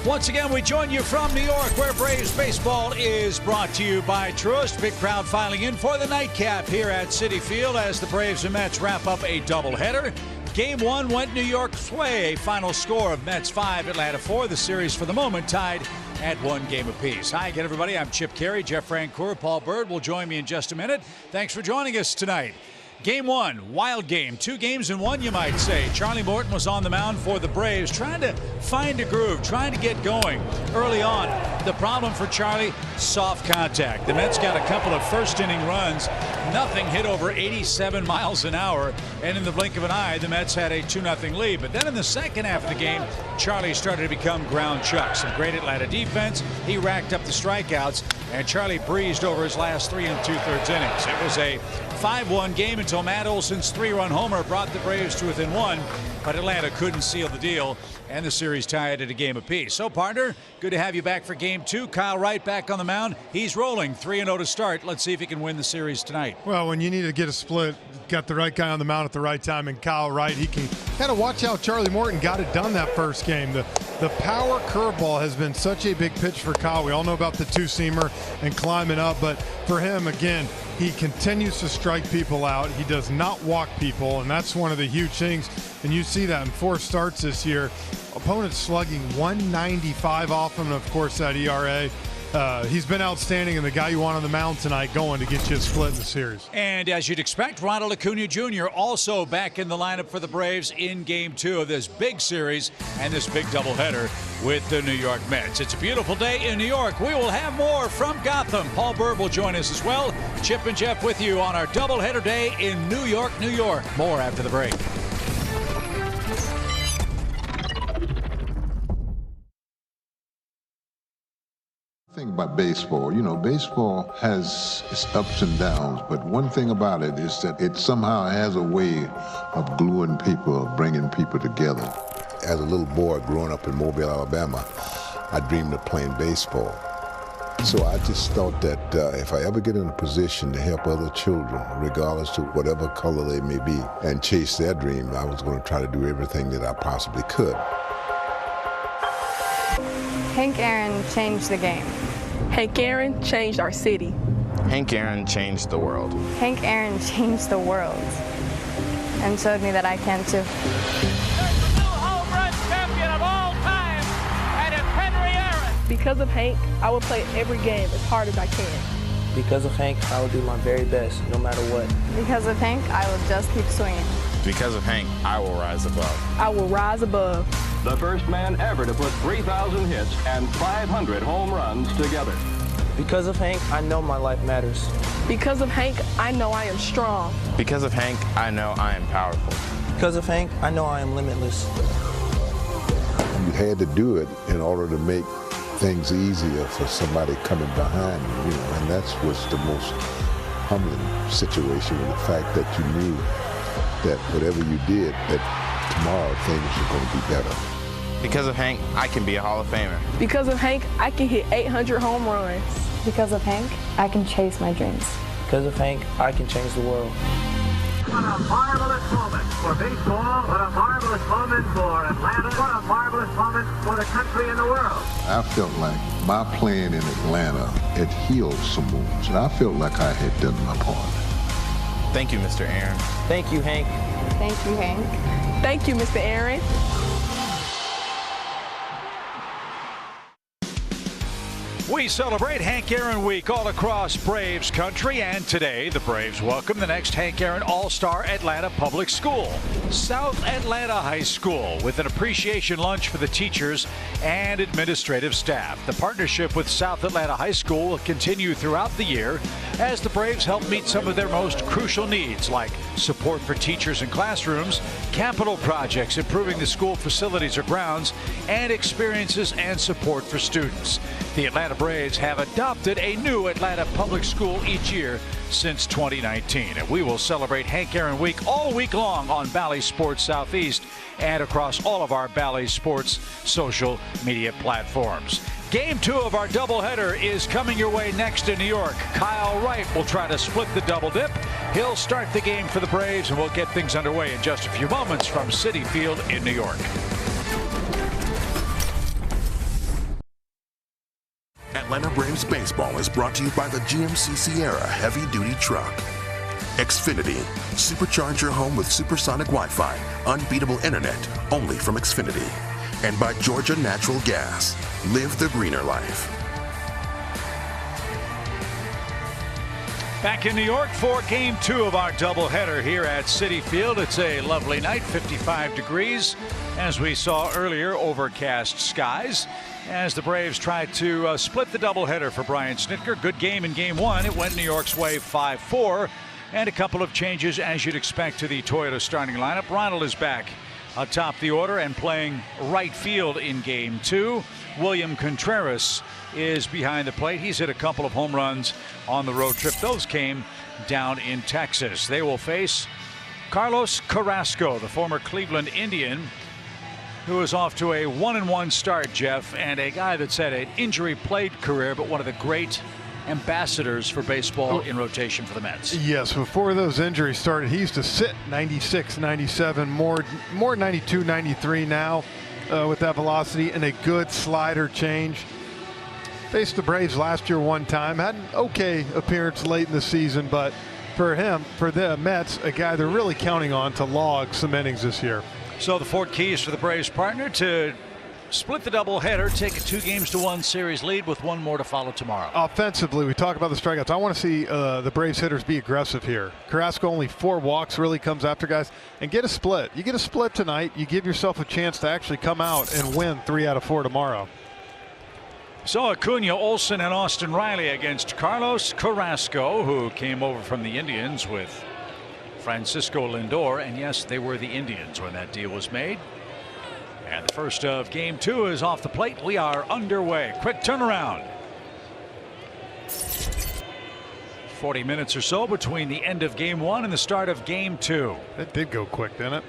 Once again, we join you from New York, where Braves baseball is brought to you by Truist. Big crowd filing in for the nightcap here at Citi Field as the Braves and Mets wrap up a doubleheader. Game one went New York's way. A final score of Mets 5, Atlanta 4. The series for the moment tied at 1 game apiece. Hi again, everybody. I'm Chip Carey. Jeff Francoeur, Paul Bird will join me in just a minute. Thanks for joining us tonight. Game one, wild game. 2 games in 1, you might say. Charlie Morton was on the mound for the Braves, trying to find a groove, trying to get going early on. The problem for Charlie, soft contact. The Mets got a couple of first-inning runs. Nothing hit over 87 miles an hour. And in the blink of an eye, the Mets had a 2-0 lead. But then in the second half of the game, Charlie started to become ground chuck. Some great Atlanta defense. He racked up the strikeouts, and Charlie breezed over his last 3 2/3 innings. It was a 5-1 game until Matt Olson's 3-run homer brought the Braves to within 1, but Atlanta couldn't seal the deal, and the series tied at a game apiece. So, partner, good to have you back for game 2. Kyle Wright back on the mound. He's rolling 3-0 to start. Let's see if he can win the series tonight. Well, when you need to get a split, got the right guy on the mound at the right time, and Kyle Wright, he can kind of watch how Charlie Morton got it done that first game. The power curveball has been such a big pitch for Kyle. We all know about the 2-seamer and climbing up, but for him, again, he continues to strike people out. He does not walk people, and that's one of the huge things. And you see that in 4 starts this year. Opponents slugging 195 off him, and of course that ERA. He's been outstanding, and the guy you want on the mound tonight going to get you a split in the series. And as you'd expect, Ronald Acuna Jr. also back in the lineup for the Braves in game 2 of this big series and this big doubleheader with the New York Mets. It's a beautiful day in New York. We will have more from Gotham. Paul Bird will join us as well. Chip and Jeff with you on our doubleheader day in New York, New York. More after the break. Thing about baseball, baseball has its ups and downs, but one thing about it is that it somehow has a way of gluing people, of bringing people together. As a little boy growing up in Mobile, Alabama, I dreamed of playing baseball. So I just thought that if I ever get in a position to help other children, regardless to whatever color they may be, and chase their dream, I was going to try to do everything that I possibly could. Hank Aaron changed the game. Hank Aaron changed our city. Hank Aaron changed the world. Hank Aaron changed the world and showed me that I can too. There's the new home run champion of all time, and it's Henry Aaron. Because of Hank, I will play every game as hard as I can. Because of Hank, I will do my very best, no matter what. Because of Hank, I will just keep swinging. Because of Hank, I will rise above. I will rise above. The first man ever to put 3,000 hits and 500 home runs together. Because of Hank, I know my life matters. Because of Hank, I know I am strong. Because of Hank, I know I am powerful. Because of Hank, I know I am limitless. You had to do it in order to make things easier for somebody coming behind you, and that's what's the most humbling situation, with the fact that you knew that whatever you did, that tomorrow things are going to be better. Because of Hank, I can be a Hall of Famer. Because of Hank, I can hit 800 home runs. Because of Hank, I can chase my dreams. Because of Hank, I can change the world. What a marvelous moment for baseball. What a marvelous moment for Atlanta. What a marvelous moment for the country and the world. I felt like my playing in Atlanta had healed some wounds, and I felt like I had done my part. Thank you, Mr. Aaron. Thank you, Hank. Thank you, Hank. Thank you, Mr. Aaron. We celebrate Hank Aaron Week all across Braves country, and today the Braves welcome the next Hank Aaron All-Star Atlanta Public School, South Atlanta High School, with an appreciation lunch for the teachers and administrative staff. The partnership with South Atlanta High School will continue throughout the year as the Braves help meet some of their most crucial needs, like support for teachers and classrooms, capital projects improving the school facilities or grounds, and experiences and support for students. The Atlanta Braves have adopted a new Atlanta public school each year since 2019. And we will celebrate Hank Aaron Week all week long on Bally Sports Southeast and across all of our Bally Sports social media platforms. Game 2 of our doubleheader is coming your way next in New York. Kyle Wright will try to split the double dip. He'll start the game for the Braves, and we'll get things underway in just a few moments from Citi Field in New York. Atlanta Braves baseball is brought to you by the GMC Sierra heavy-duty truck. Xfinity. Supercharge your home with supersonic Wi-Fi. Unbeatable internet only from Xfinity. And by Georgia Natural Gas. Live the greener life. Back in New York for Game 2 of our doubleheader here at Citi Field. It's a lovely night, 55 degrees. As we saw earlier, overcast skies as the Braves tried to split the doubleheader for Brian Snitker. Good game in Game 1. It went New York's way 5-4. And a couple of changes, as you'd expect, to the Toyota starting lineup. Ronald is back atop the order and playing right field in Game 2. William Contreras is behind the plate. He's hit a couple of home runs on the road trip. Those came down in Texas. They will face Carlos Carrasco, the former Cleveland Indian, who is off to a 1-1 start, Jeff, and a guy that's had an injury-plagued career, but one of the great ambassadors for baseball in rotation for the Mets. Yes, before those injuries started, he used to sit 96, 97, more 92, 93 now with that velocity and a good slider change. Faced the Braves last year one time, had an okay appearance late in the season, but for the Mets, a guy they're really counting on to log some innings this year. So the 4 keys for the Braves partner to split the doubleheader, take a 2-1 series lead with one more to follow tomorrow. Offensively, we talk about the strikeouts. I want to see the Braves hitters be aggressive here. Carrasco only 4 walks, really comes after guys, and get a split. You get a split tonight, you give yourself a chance to actually come out and win 3 out of 4 tomorrow. So Acuna, Olson, and Austin Riley against Carlos Carrasco, who came over from the Indians with Francisco Lindor, and yes, they were the Indians when that deal was made. And the first of Game 2 is off the plate. We are underway. Quick turnaround. 40 minutes or so between the end of Game 1 and the start of Game 2. That did go quick, didn't it?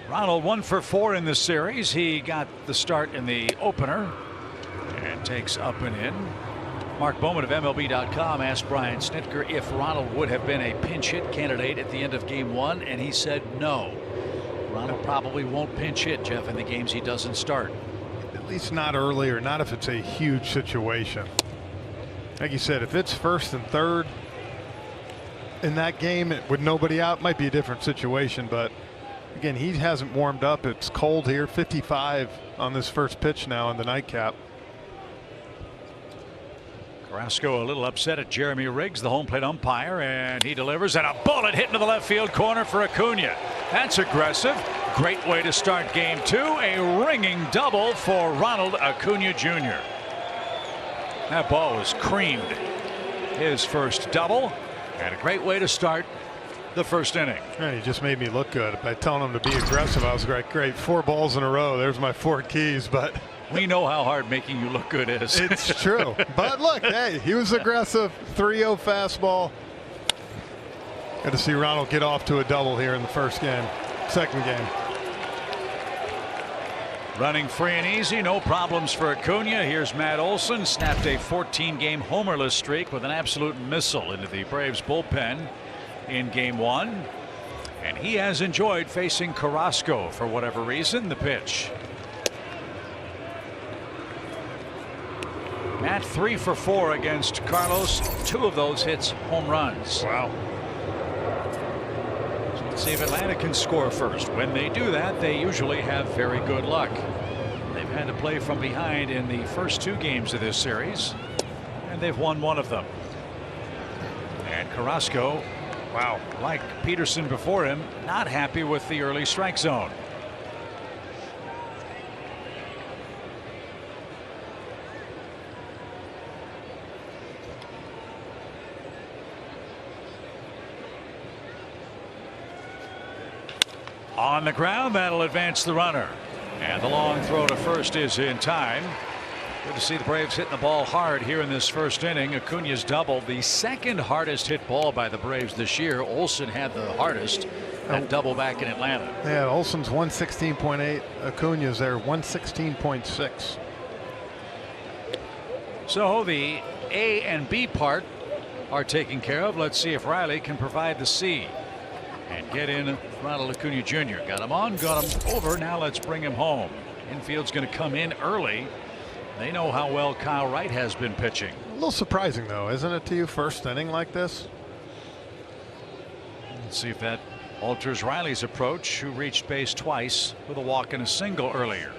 Ronald 1 for 4 in this series. He got the start in the opener and takes up and in. Mark Bowman of MLB.com asked Brian Snitker if Ronald would have been a pinch hit candidate at the end of Game 1, and he said no. Ronald probably won't pinch hit, Jeff, in the games he doesn't start. At least not early, or not if it's a huge situation. Like you said, if it's first and third in that game with nobody out, might be a different situation, but again, he hasn't warmed up. It's cold here, 55 on this first pitch now in the nightcap. Carrasco a little upset at Jeremy Riggs, the home plate umpire, and he delivers, and a bullet hit into the left field corner for Acuna. That's aggressive. Great way to start Game 2. A ringing double for Ronald Acuna Jr. That ball was creamed. His first double, and a great way to start the first inning. Yeah, he just made me look good by telling him to be aggressive. I was great. 4 balls in a row. There's my 4 keys, but we know how hard making you look good is. It's true. But look, hey, he was aggressive. 3-0 fastball. Good to see Ronald get off to a double here in the second game. Running free and easy, no problems for Acuna. Here's Matt Olson, snapped a 14-game homerless streak with an absolute missile into the Braves bullpen in Game 1. And he has enjoyed facing Carrasco for whatever reason. The pitch. Matt 3 for 4 against Carlos. 2 of those hits home runs. Wow. So let's see if Atlanta can score first. When they do that, they usually have very good luck. They've had to play from behind in the first 2 games of this series, and they've won 1 of them. And Carrasco, wow, like Peterson before him, not happy with the early strike zone. On the ground, that'll advance the runner. And the long throw to first is in time. Good to see the Braves hitting the ball hard here in this first inning. Acuna's double, the second hardest hit ball by the Braves this year. Olson had the hardest, that double back in Atlanta. Yeah, Olson's 116.8. Acuna's there 116.6. So the A and B part are taken care of. Let's see if Riley can provide the C. And get in Ronald Acuna Jr. Got him on, got him over. Now let's bring him home. Infield's going to come in early. They know how well Kyle Wright has been pitching. A little surprising, though, isn't it to you? First inning like this. Let's see if that alters Riley's approach, who reached base twice with a walk and a single earlier.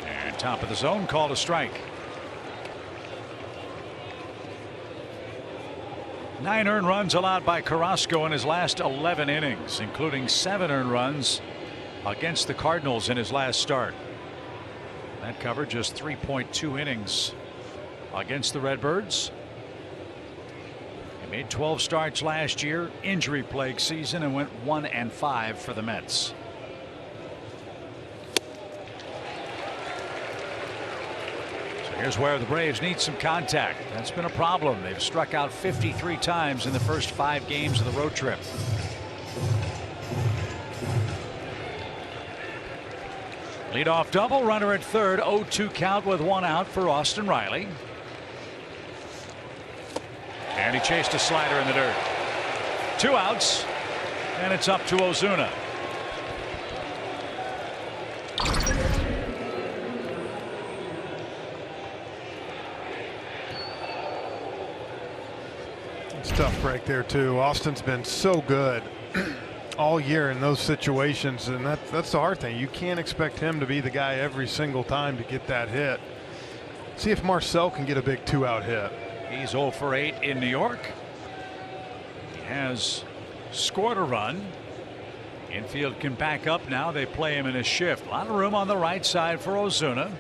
And top of the zone, called a strike. 9 earned runs allowed by Carrasco in his last 11 innings, including 7 earned runs against the Cardinals in his last start. That covered just 3.2 innings against the Redbirds. He made 12 starts last year, injury plagued season, and went 1-5 for the Mets. So here's where the Braves need some contact. That's been a problem. They've struck out 53 times in the first 5 games of the road trip. Leadoff double, runner at third, 0-2 count with 1 out for Austin Riley. And he chased a slider in the dirt. 2 outs, and it's up to Ozuna. It's tough break there, too. Austin's been so good all year in those situations, and that's the hard thing. You can't expect him to be the guy every single time to get that hit. See if Marcel can get a big 2-out hit. He's 0 for 8 in New York. He has scored a run. Infield can back up now. They play him in a shift. A lot of room on the right side for Ozuna.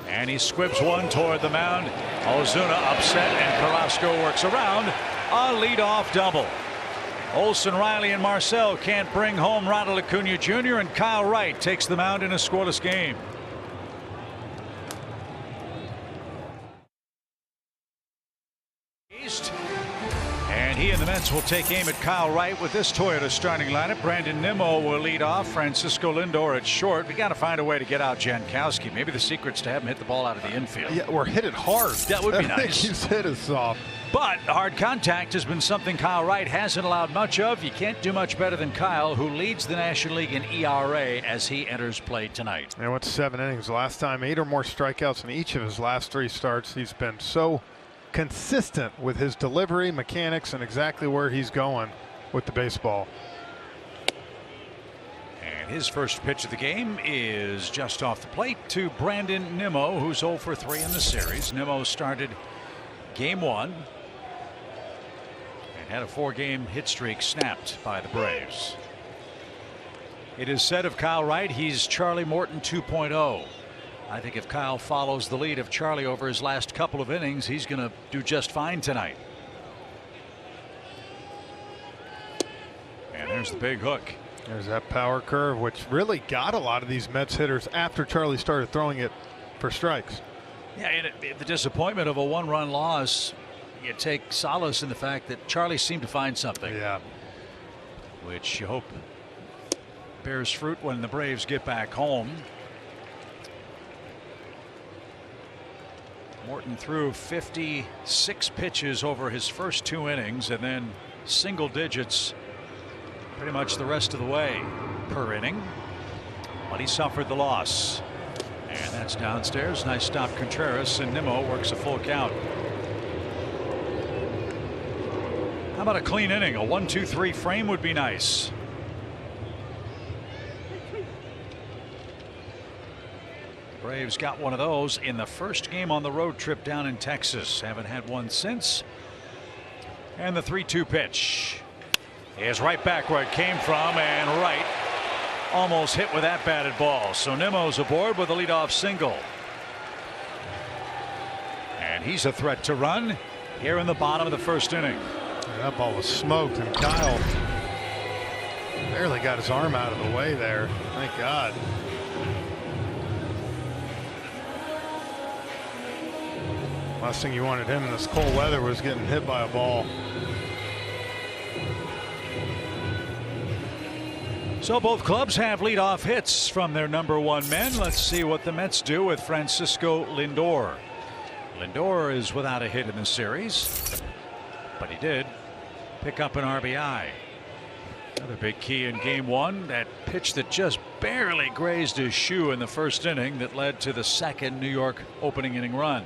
And he squibs one toward the mound. Ozuna upset, and Carrasco works around. A leadoff double. Olson, Riley, and Marcel can't bring home Ronald Acuna Jr., and Kyle Wright takes the mound in a scoreless game. And he and the Mets will take aim at Kyle Wright with this Toyota starting lineup. Brandon Nimmo will lead off. Francisco Lindor at short. We got to find a way to get out Jankowski. Maybe the secret's to have him hit the ball out of the infield. Yeah, or hit it hard. That would be nice. I think he's hit it soft. But hard contact has been something Kyle Wright hasn't allowed much of. You can't do much better than Kyle, who leads the National League in ERA as he enters play tonight. And went 7 innings last time. 8 or more strikeouts in each of his last 3 starts. He's been so consistent with his delivery, mechanics, and exactly where he's going with the baseball. And his first pitch of the game is just off the plate to Brandon Nimmo, who's 0 for 3 in the series. Nimmo started game 1 and had a 4-game hit streak snapped by the Braves. It is said of Kyle Wright, he's Charlie Morton 2.0. I think if Kyle follows the lead of Charlie over his last couple of innings, he's going to do just fine tonight. And there's the big hook. There's that power curve, which really got a lot of these Mets hitters after Charlie started throwing it for strikes. Yeah, and the disappointment of a 1-run loss, you take solace in the fact that Charlie seemed to find something. Yeah. Which you hope bears fruit when the Braves get back home. Morton threw 56 pitches over his first 2 innings, and then single digits pretty much the rest of the way per inning. But he suffered the loss. And that's downstairs. Nice stop, Contreras, and Nimmo works a full count. How about a clean inning? A 1-2-3 frame would be nice. Braves got one of those in the first game on the road trip down in Texas. Haven't had one since. And the 3-2 pitch is right back where it came from, and Wright almost hit with that batted ball. So Nimmo's aboard with a leadoff single. And he's a threat to run here in the bottom of the first inning. That ball was smoked, and Kyle barely got his arm out of the way there. Thank God. Last thing you wanted him in this cold weather was getting hit by a ball. So both clubs have leadoff hits from their #1 men. Let's see what the Mets do with Francisco Lindor. Lindor is without a hit in the series, but he did pick up an RBI. Another big key in game one, that pitch that just barely grazed his shoe in the first inning that led to the second New York opening inning run.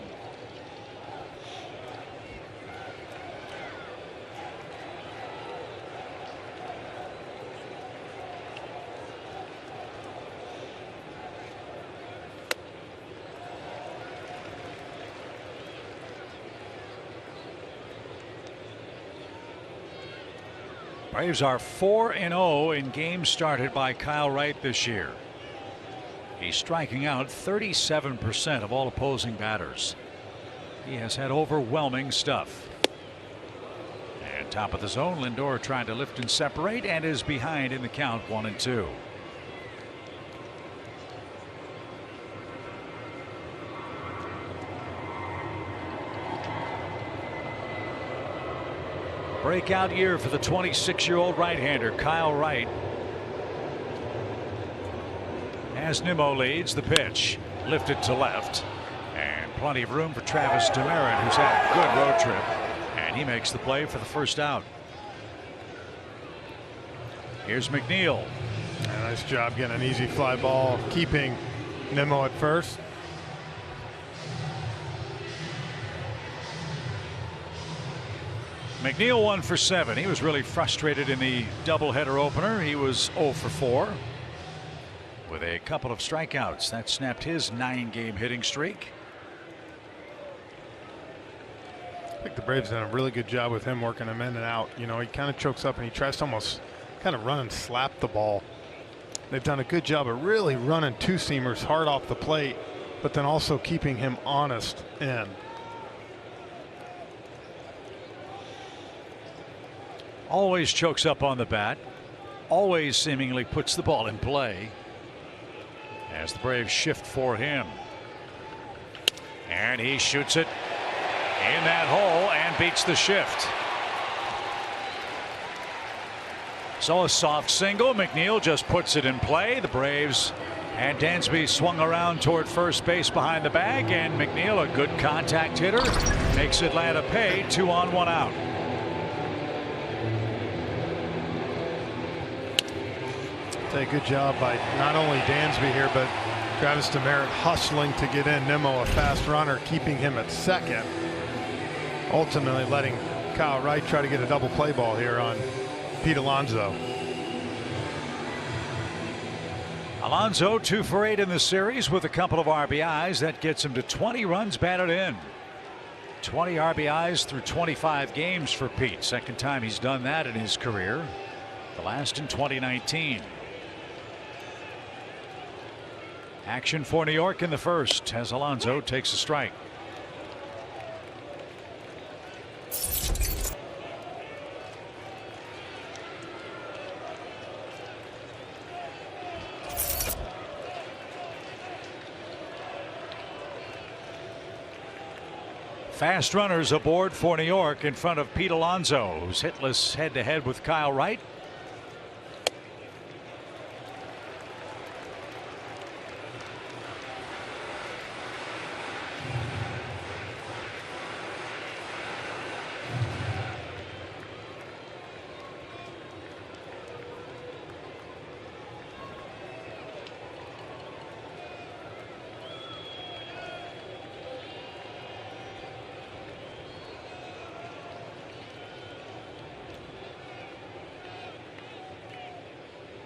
Braves are 4-0 in games started by Kyle Wright this year. He's striking out 37% of all opposing batters. He has had overwhelming stuff. And top of the zone, Lindor trying to lift and separate and is behind in the count 1-2. Breakout year for the 26-year-old right-hander Kyle Wright. As Nimmo leads the pitch, lifted to left, and plenty of room for Travis Demeritte, who's had a good road trip, and he makes the play for the first out. Here's McNeil. Nice job getting an easy fly ball, keeping Nimmo at first. McNeil 1 for 7. He was really frustrated in the doubleheader opener. He was 0 for 4 with a couple of strikeouts. That snapped his 9-game hitting streak. I think the Braves done a really good job with him working him in and out. You know, he kind of chokes up and he tries to almost kind of run and slap the ball. They've done a good job of really running two-seamers hard off the plate, but then also keeping him honest in. Always chokes up on the bat, always seemingly puts the ball in play as the Braves shift for him. And he shoots it in that hole and beats the shift. So a soft single. McNeil just puts it in play. The Braves and Dansby swung around toward first base behind the bag, and McNeil, a good contact hitter, makes Atlanta pay. 2 on 1 out. A good job by not only Dansby here, but Travis Demeritte hustling to get in. Nimmo, a fast runner, keeping him at second. Ultimately letting Kyle Wright try to get a double play ball here on Pete Alonso. Alonso 2 for 8 in the series with a couple of RBIs. That gets him to 20 runs batted in. 20 RBIs through 25 games for Pete. Second time he's done that in his career. The last in 2019. Action for New York in the first as Alonso takes a strike. Fast runners aboard for New York in front of Pete Alonso, who's hitless head-to-head with Kyle Wright.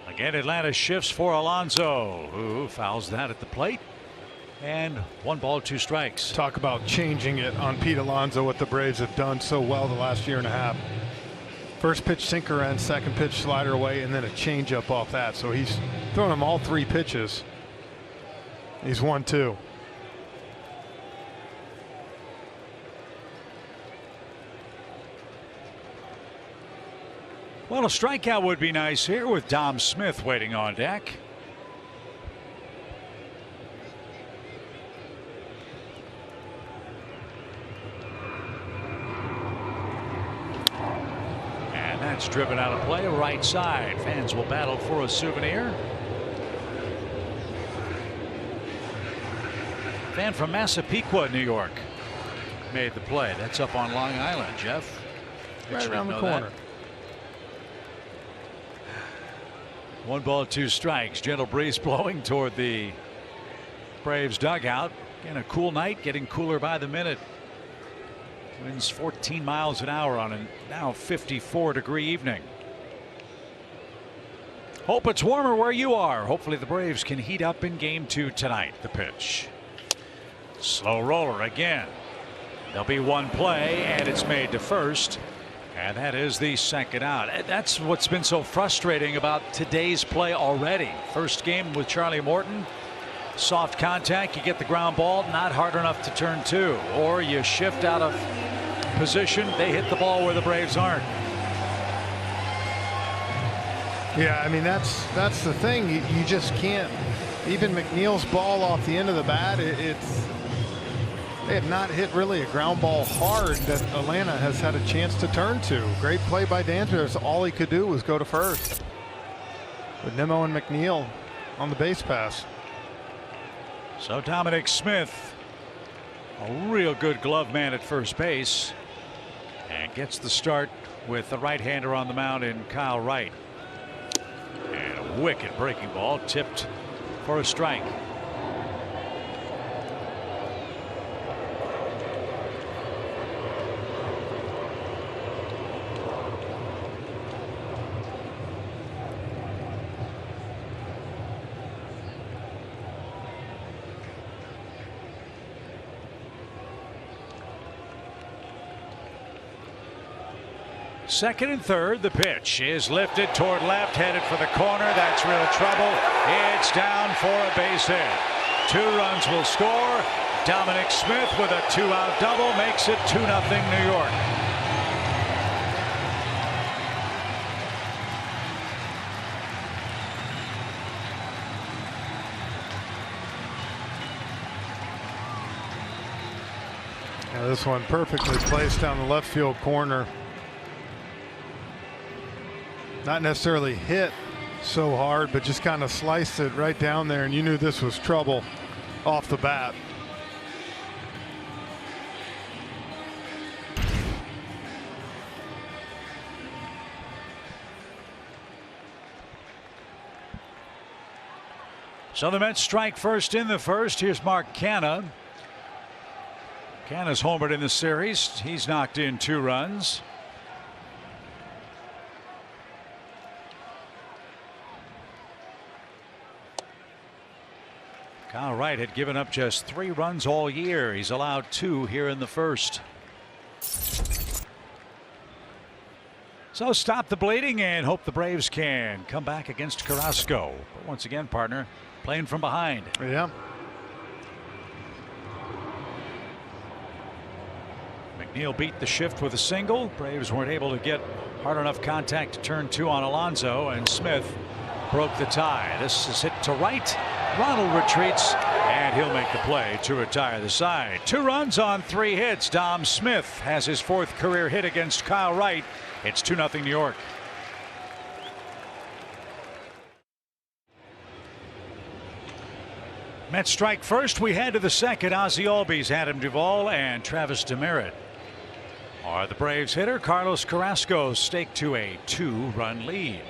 Again, Atlanta shifts for Alonso, who fouls that at the plate. And 1 ball, 2 strikes. Talk about changing it on Pete Alonso, what the Braves have done so well the last year and a half. First pitch sinker and second pitch slider away, and then a changeup off that. So he's throwing him all 3 pitches. He's 1-2. Well, a strikeout would be nice here with Dom Smith waiting on deck. And that's driven out of play right side. Fans will battle for a souvenir. Fan from Massapequa, New York, made the play. That's up on Long Island, Jeff. Right around the corner. 1 ball, 2 strikes. Gentle breeze blowing toward the Braves dugout. Again, a cool night, getting cooler by the minute. Winds 14 miles an hour on a now 54-degree evening. Hope it's warmer where you are. Hopefully the Braves can heat up in game 2 tonight. The pitch. Slow roller again. There'll be one play, and it's made to first. And that is the second out. That's what's been so frustrating about today's play already. First game with Charlie Morton. Soft contact, you get the ground ball, not hard enough to turn 2. Or you shift out of position, they hit the ball where the Braves aren't. Yeah, I mean, that's the thing. You just can't. Even McNeil's ball off the end of the bat, they have not hit really a ground ball hard that Atlanta has had a chance to turn to. Great play by Dantas. All he could do was go to first. With Nimmo and McNeil on the base pass. So Dominic Smith, a real good glove man at first base, and gets the start with the right-hander on the mound in Kyle Wright. And a wicked breaking ball tipped for a strike. Second and third, the pitch is lifted toward left, headed for the corner. That's real trouble. It's down for a base hit. 2 runs will score. Dominic Smith with a 2-out double makes it 2-0 New York. Now this one perfectly placed down the left field corner. Not necessarily hit so hard, but just kind of sliced it right down there, and you knew this was trouble off the bat. So the Mets strike first in the first. Here's Mark Canha. Canha's homered in the series. He's knocked in 2 runs. Kyle Wright had given up just 3 runs all year. He's allowed 2 here in the first. So stop the bleeding and hope the Braves can come back against Carrasco. But once again, partner, playing from behind. Yeah. McNeil beat the shift with a single. Braves weren't able to get hard enough contact to turn 2 on Alonso, and Smith broke the tie. This is hit to right. Ronald retreats, and he'll make the play to retire the side. 2 runs on 3 hits. Dom Smith has his 4th career hit against Kyle Wright. It's 2-0 New York. Mets strike first. We head to the second. Ozzie Albies, Adam Duvall, and Travis Demeritte are the Braves hitter. Carlos Carrasco staked to a 2-run lead.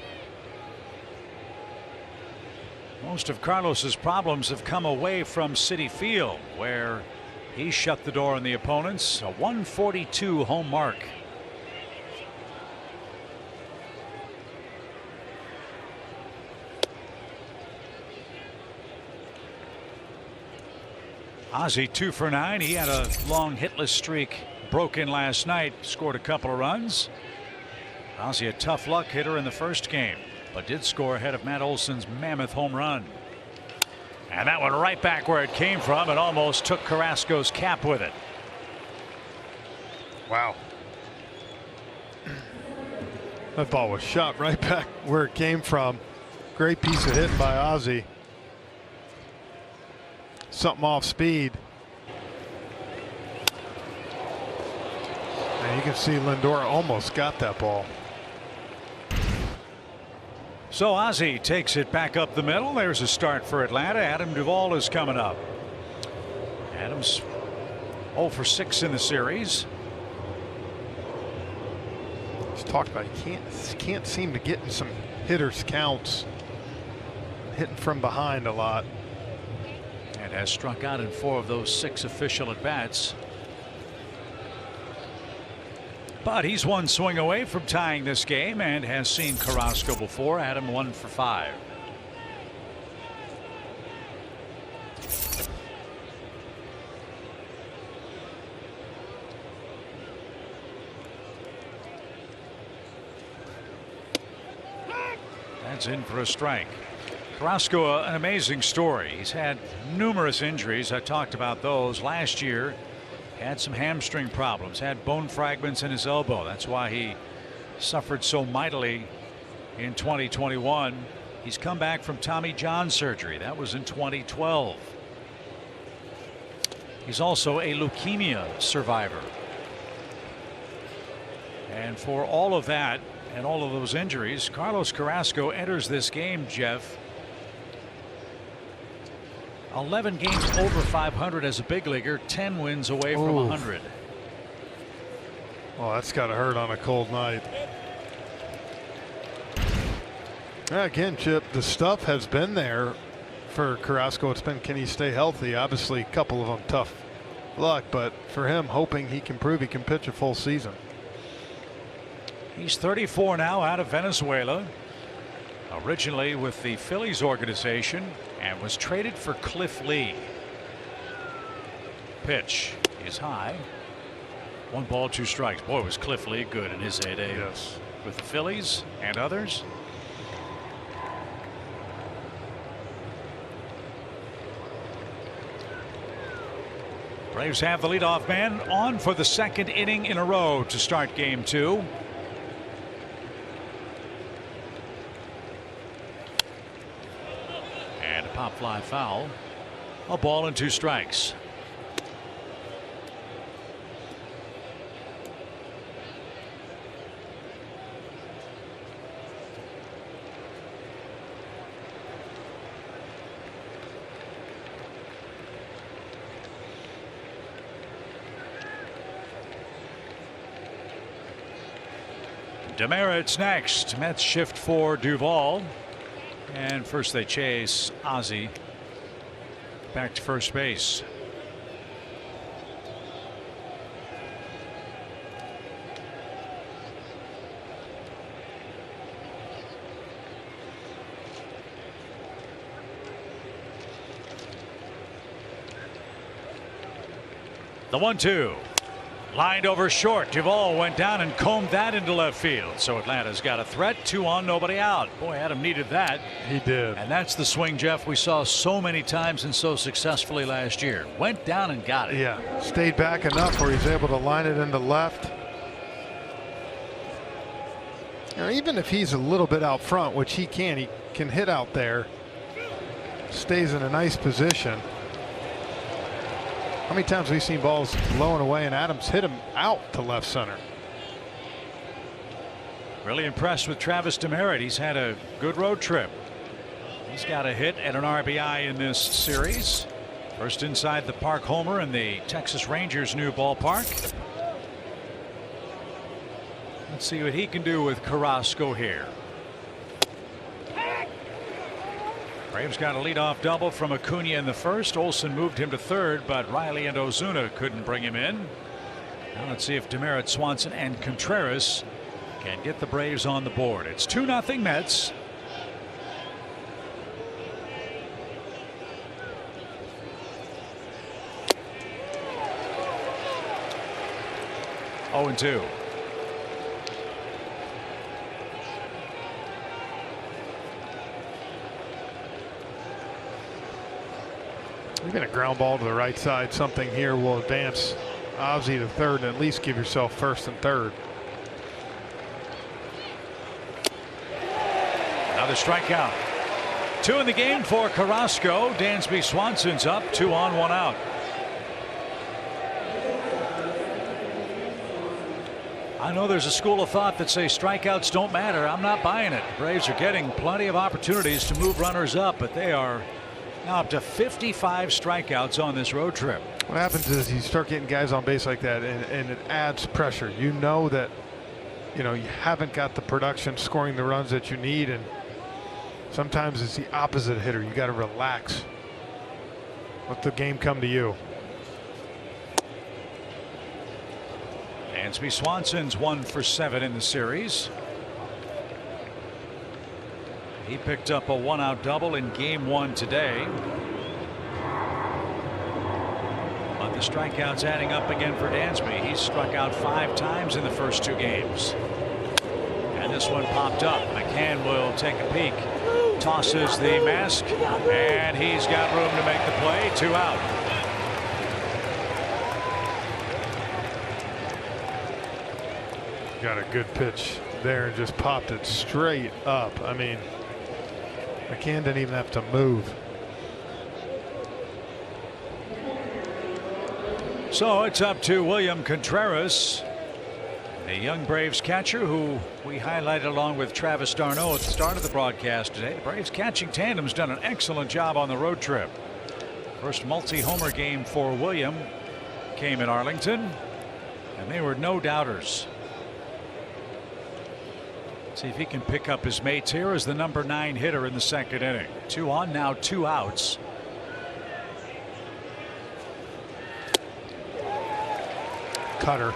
Most of Carlos's problems have come away from Citi Field, where he shut the door on the opponents. A 142 home mark. Ozzie 2 for 9. He had a long hitless streak broken last night. Scored a couple of runs. Ozzie a tough luck hitter in the first game, but did score ahead of Matt Olson's mammoth home run. And that one right back where it came from. It almost took Carrasco's cap with it. Wow. That ball was shot right back where it came from. Great piece of hitting by Ozzie. Something off speed. And you can see Lindor almost got that ball. So Ozzie takes it back up the middle. There's a start for Atlanta. Adam Duvall is coming up. Adams 0 for 6 in the series. He's talked about he can't seem to get in some hitters counts. hitting from behind a lot. And has struck out in 4 of those 6 official at bats. But he's one swing away from tying this game and has seen Carrasco before. Had him 1 for 5. That's in for a strike. Carrasco, an amazing story. He's had numerous injuries. I talked about those last year. Had some hamstring problems, had bone fragments in his elbow. That's why he suffered so mightily in 2021. He's come back from Tommy John surgery. That was in 2012. He's also a leukemia survivor. And for all of that and all of those injuries, Carlos Carrasco enters this game, Jeff, 11 games over 500 as a big leaguer, 10 wins away from 100. Well, that's got to hurt on a cold night. Yeah, again, Chip, the stuff has been there for Carrasco. It's been, can he stay healthy? Obviously, a couple of them tough luck, but for him, hoping he can prove he can pitch a full season. He's 34 now, out of Venezuela. Originally with the Phillies organization and was traded for Cliff Lee. Pitch is high. 1 ball, 2 strikes. Boy, was Cliff Lee good in his heyday. Yes. With the Phillies and others. Braves have the leadoff man on for the 2nd inning in a row to start game 2. Pop fly foul. A ball and 2 strikes. Demerits next. Mets shift for Duvall. And first they chase Ozzie back to first base. The 1-2. Lined over short. Duvall went down and combed that into left field. So Atlanta's got a threat. 2 on, nobody out. Boy, Adam needed that. He did. And that's the swing, Jeff, we saw so many times and so successfully last year. Went down and got it. Yeah, stayed back enough where he's able to line it into left. You know, even if he's a little bit out front, which he can hit out there. Stays in a nice position. How many times have we seen balls low and away and Adams hit him out to left center? Really impressed with Travis Demerit. He's had a good road trip. He's got a hit and an RBI in this series. First inside the park homer in the Texas Rangers' new ballpark. Let's see what he can do with Carrasco here. Braves got a leadoff double from Acuna in the first. Olsen moved him to third, but Riley and Ozuna couldn't bring him in. Now let's see if Demerit, Swanson, and Contreras can get the Braves on the board. It's 2-0 Mets. Oh, and 2. Even a ground ball to the right side, something here will advance Ozzie to third and at least give yourself first and third. Another strikeout. 2 in the game for Carrasco. Dansby Swanson's up, 2 on, 1 out. I know there's a school of thought that say strikeouts don't matter. I'm not buying it. The Braves are getting plenty of opportunities to move runners up, but they are now up to 55 strikeouts on this road trip. What happens is you start getting guys on base like that and it adds pressure. You know that, you know, you haven't got the production scoring the runs that you need, and Sometimes it's the opposite hitter. You got to relax. Let the game come to you. Dansby Swanson's 1 for 7 in the series. He picked up a 1-out double in game 1 today. But the strikeouts adding up again for Dansby. He struck out 5 times in the first 2 games. And this one popped up. McCann will take a peek. Tosses the mask. And he's got room to make the play. 2 out. Got a good pitch there and just popped it straight up. I mean, McCann didn't even have to move. So it's up to William Contreras, a young Braves catcher who we highlighted along with Travis d'Arnaud at the start of the broadcast today. The Braves catching tandem's done an excellent job on the road trip. First multi-homer game for William came in Arlington, and they were no doubters. See if he can pick up his mates here as the number 9 hitter in the second inning. 2 on, now 2 outs. Cutter.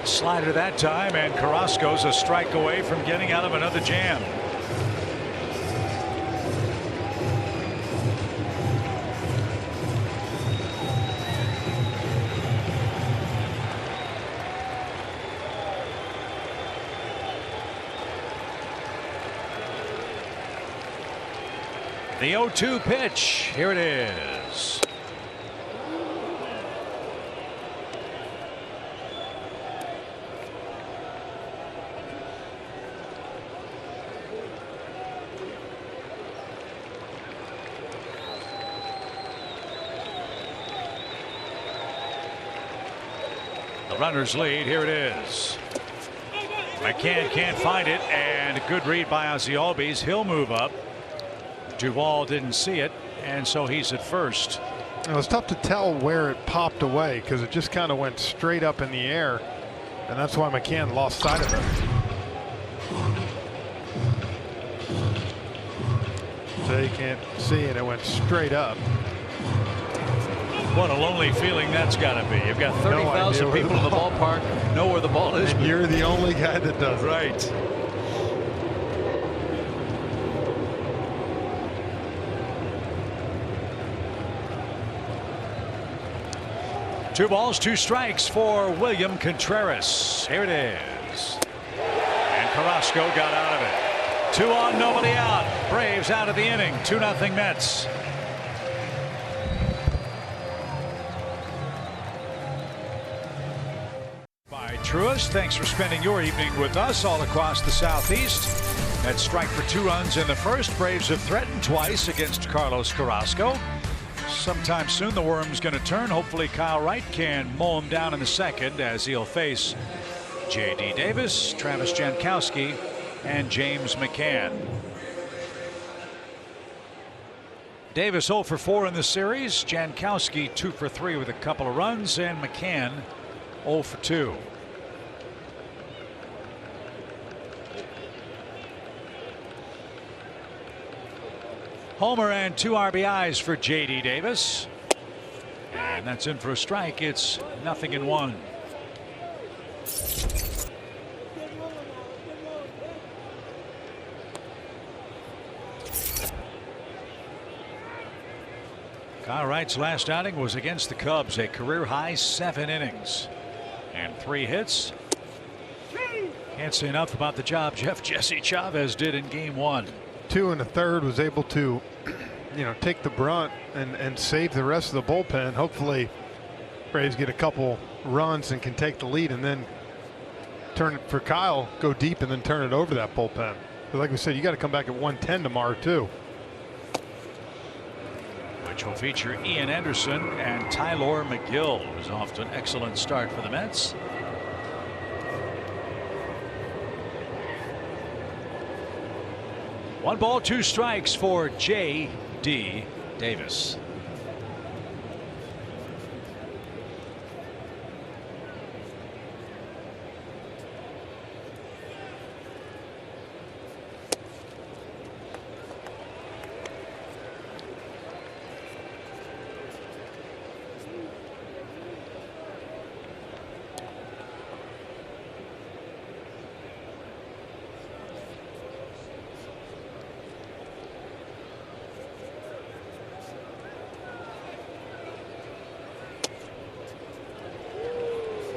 Slider that time, and Carrasco's a strike away from getting out of another jam. The 0-2 pitch. Here it is. The runners lead. Here it is. McCann can't find it, and a good read by Ozzie Albies. He'll move up. Duvall didn't see it, and so he's at first. It was tough to tell where it popped away because it just kind of went straight up in the air, and that's why McCann lost sight of it. So you can't see, and it went straight up. What a lonely feeling that's got to be. You've got 30,000 people in the ballpark, know where the ball is. And you're the only guy that does it. Right. Two balls, 2 strikes for William Contreras. Here it is. And Carrasco got out of it. 2 on, nobody out. Braves out of the inning. 2-0 Mets. By Truist, thanks for spending your evening with us all across the Southeast. That strike for 2 runs in the first. Braves have threatened twice against Carlos Carrasco. Sometime soon the worm's going to turn. Hopefully Kyle Wright can mow him down in the second as he'll face J.D. Davis, Travis Jankowski, and James McCann. Davis 0 for 4 in the series. Jankowski 2 for 3 with a couple of runs, and McCann 0 for 2. Homer and 2 RBIs for J.D. Davis. And that's in for a strike. It's 0-1. Kyle Wright's last outing was against the Cubs, a career high 7 innings and 3 hits. Can't say enough about the job Jeff Jesse Chavez did in game 1. 2 1/3, was able to, take the brunt and save the rest of the bullpen. Hopefully, Braves get a couple runs and can take the lead, and then turn it for Kyle, go deep, and then turn it over that bullpen. But like we said, you got to come back at 110 tomorrow too. Which will feature Ian Anderson and Tyler McGill, who's off to an excellent start for the Mets. 1 ball, 2 strikes for J.D. Davis.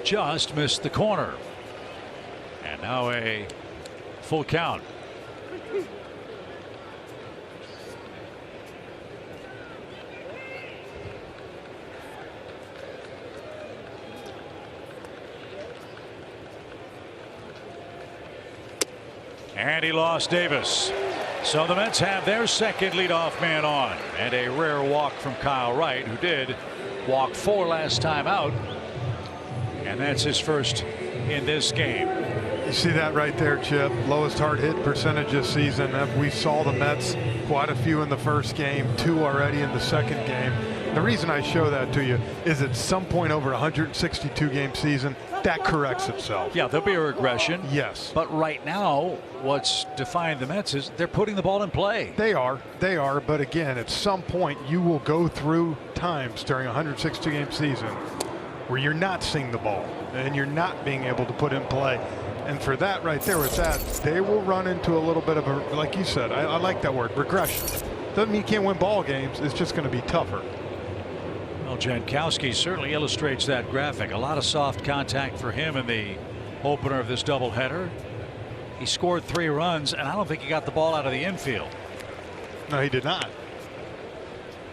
Just missed the corner. And now a full count. And he lost Davis. So the Mets have their second leadoff man on, and a rare walk from Kyle Wright, who did walk 4 last time out. And that's his first in this game. You see that right there, Chip. Lowest hard hit percentage this season. We saw the Mets quite a few in the first game, 2 already in the second game. The reason I show that to you is at some point over a 162 game season, that corrects itself. Yeah, there'll be a regression. Yes. But right now, what's defined the Mets is they're putting the ball in play. They are. But again, at some point, you will go through times during a 162 game season where you're not seeing the ball and you're not being able to put in play. And for that right there, it's that they will run into a little bit of a, like you said, I like that word, regression. Doesn't mean you can't win ball games. It's just going to be tougher. Well, Jankowski certainly illustrates that graphic. A lot of soft contact for him in the opener of this doubleheader. He scored 3 runs, and I don't think he got the ball out of the infield. No, he did not.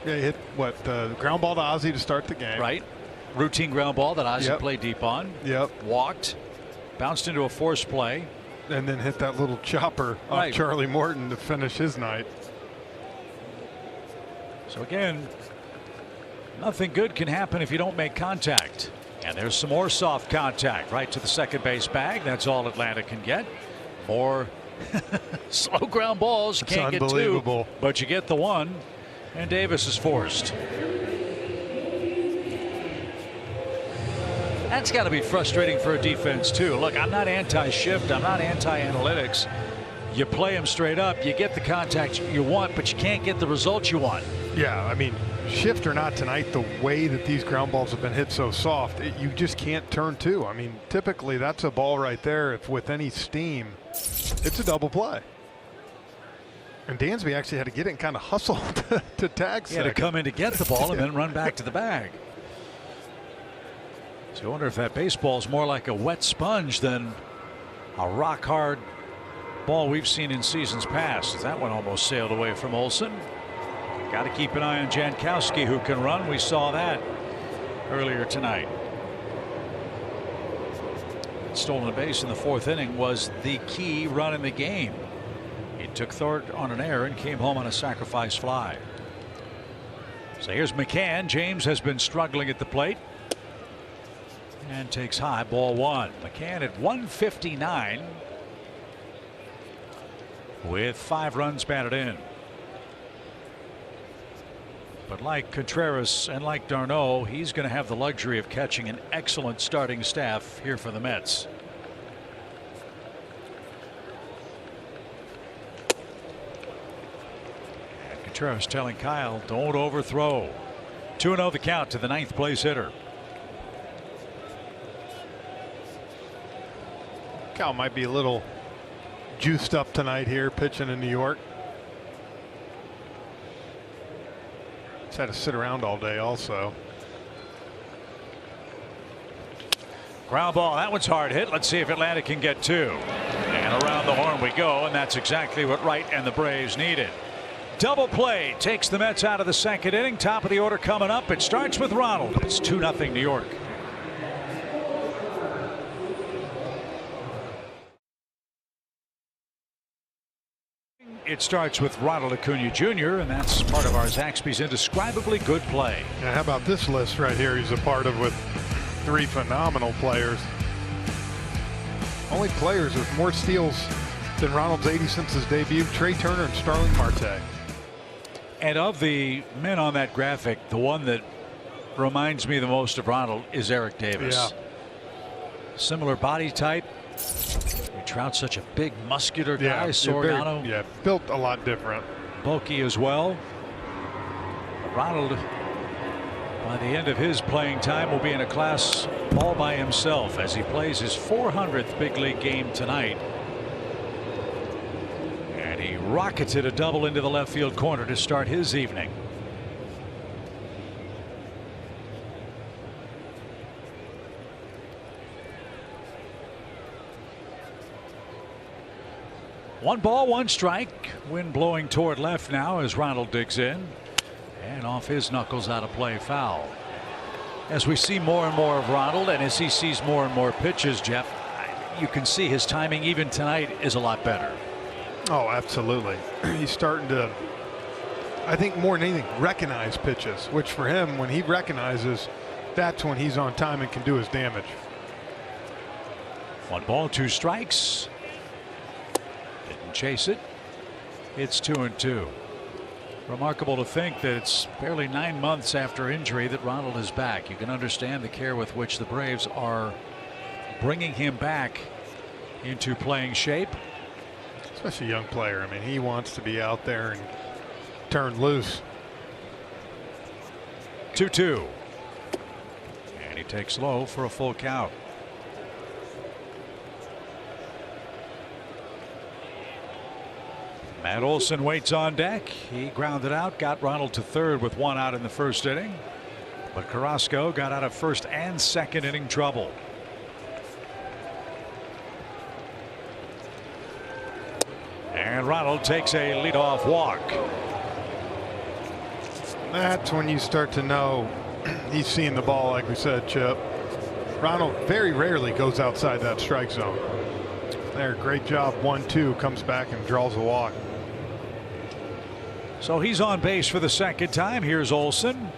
Yeah, he hit what, the ground ball to Ozzie to start the game. Right. Routine ground ball that Ozzie played deep on. Yep. Walked, bounced into a forced play, and then hit that little chopper off Charlie Morton to finish his night. So again, nothing good can happen if you don't make contact. And there's some more soft contact right to the second base bag. That's all Atlanta can get. More slow ground balls. You can't get 2, but you get the 1, and Davis is forced. That's got to be frustrating for a defense too. Look, I'm not anti-shift. I'm not anti-analytics. You play them straight up. You get the contact you want, but you can't get the results you want. Yeah, I mean, shift or not tonight, the way that these ground balls have been hit so soft, you just can't turn 2. I mean, typically that's a ball right there. If with any steam, it's a double play. And Dansby actually had to get it and kind of hustle to tag second. He had to come in to get the ball and then run back to the bag. So I wonder if that baseball is more like a wet sponge than a rock hard ball we've seen in seasons past. That one almost sailed away from Olsen. Got to keep an eye on Jankowski, who can run. We saw that earlier tonight. Stolen base in the 4th inning was the key run in the game. He took third on an error and came home on a sacrifice fly. So here's McCann. James has been struggling at the plate. And takes high, ball 1. McCann at 159 with 5 runs batted in. But like Contreras and like d'Arnaud, he's going to have the luxury of catching an excellent starting staff here for the Mets. And Contreras telling Kyle, don't overthrow. 2-0 the count to the 9th place hitter. Kyle might be a little juiced up tonight here pitching in New York. He's had to sit around all day also. Ground ball. That one's hard hit. Let's see if Atlanta can get 2. And around the horn we go, and that's exactly what Wright and the Braves needed. Double play takes the Mets out of the 2nd inning. Top of the order coming up. It starts with Ronald. It's 2-0 New York. It starts with Ronald Acuna Jr., and that's part of our Zaxby's indescribably good play. Now, how about this list right here he's a part of with 3 phenomenal players. Only players with more steals been Ronald's 80 since his debut. Trey Turner and Starling Marte. And of the men on that graphic, the one that reminds me the most of Ronald is Eric Davis. Yeah. Similar body type. Trout's such a big, muscular guy. Soriano. Built a lot different. Bulky as well. Ronald, by the end of his playing time, will be in a class all by himself as he plays his 400th big league game tonight. And he rocketed a double into the left field corner to start his evening. One ball, one strike. Wind blowing toward left now as Ronald digs in. And off his knuckles, out of play, foul. As we see more and more of Ronald, and as he sees more and more pitches, Jeff, you can see his timing even tonight is a lot better. Oh, absolutely. He's starting to, I think more than anything, recognize pitches, which for him, when he recognizes, that's when he's on time and can do his damage. One ball, two strikes. Didn't chase it. It's 2-2. Remarkable to think that it's barely 9 months after injury that Ronald is back. You can understand the care with which the Braves are bringing him back into playing shape. Especially a young player. I mean, he wants to be out there and turn loose. 2-2. And he takes low for a full count. Matt Olson waits on deck. He grounded out, got Ronald to third with one out in the first inning. But Carrasco got out of first and second inning trouble. And Ronald takes a leadoff walk. That's when you start to know he's seeing the ball, like we said, Chip. Ronald very rarely goes outside that strike zone. There, great job. 1-2, comes back and draws a walk. So he's on base for the second time. Here's Olson.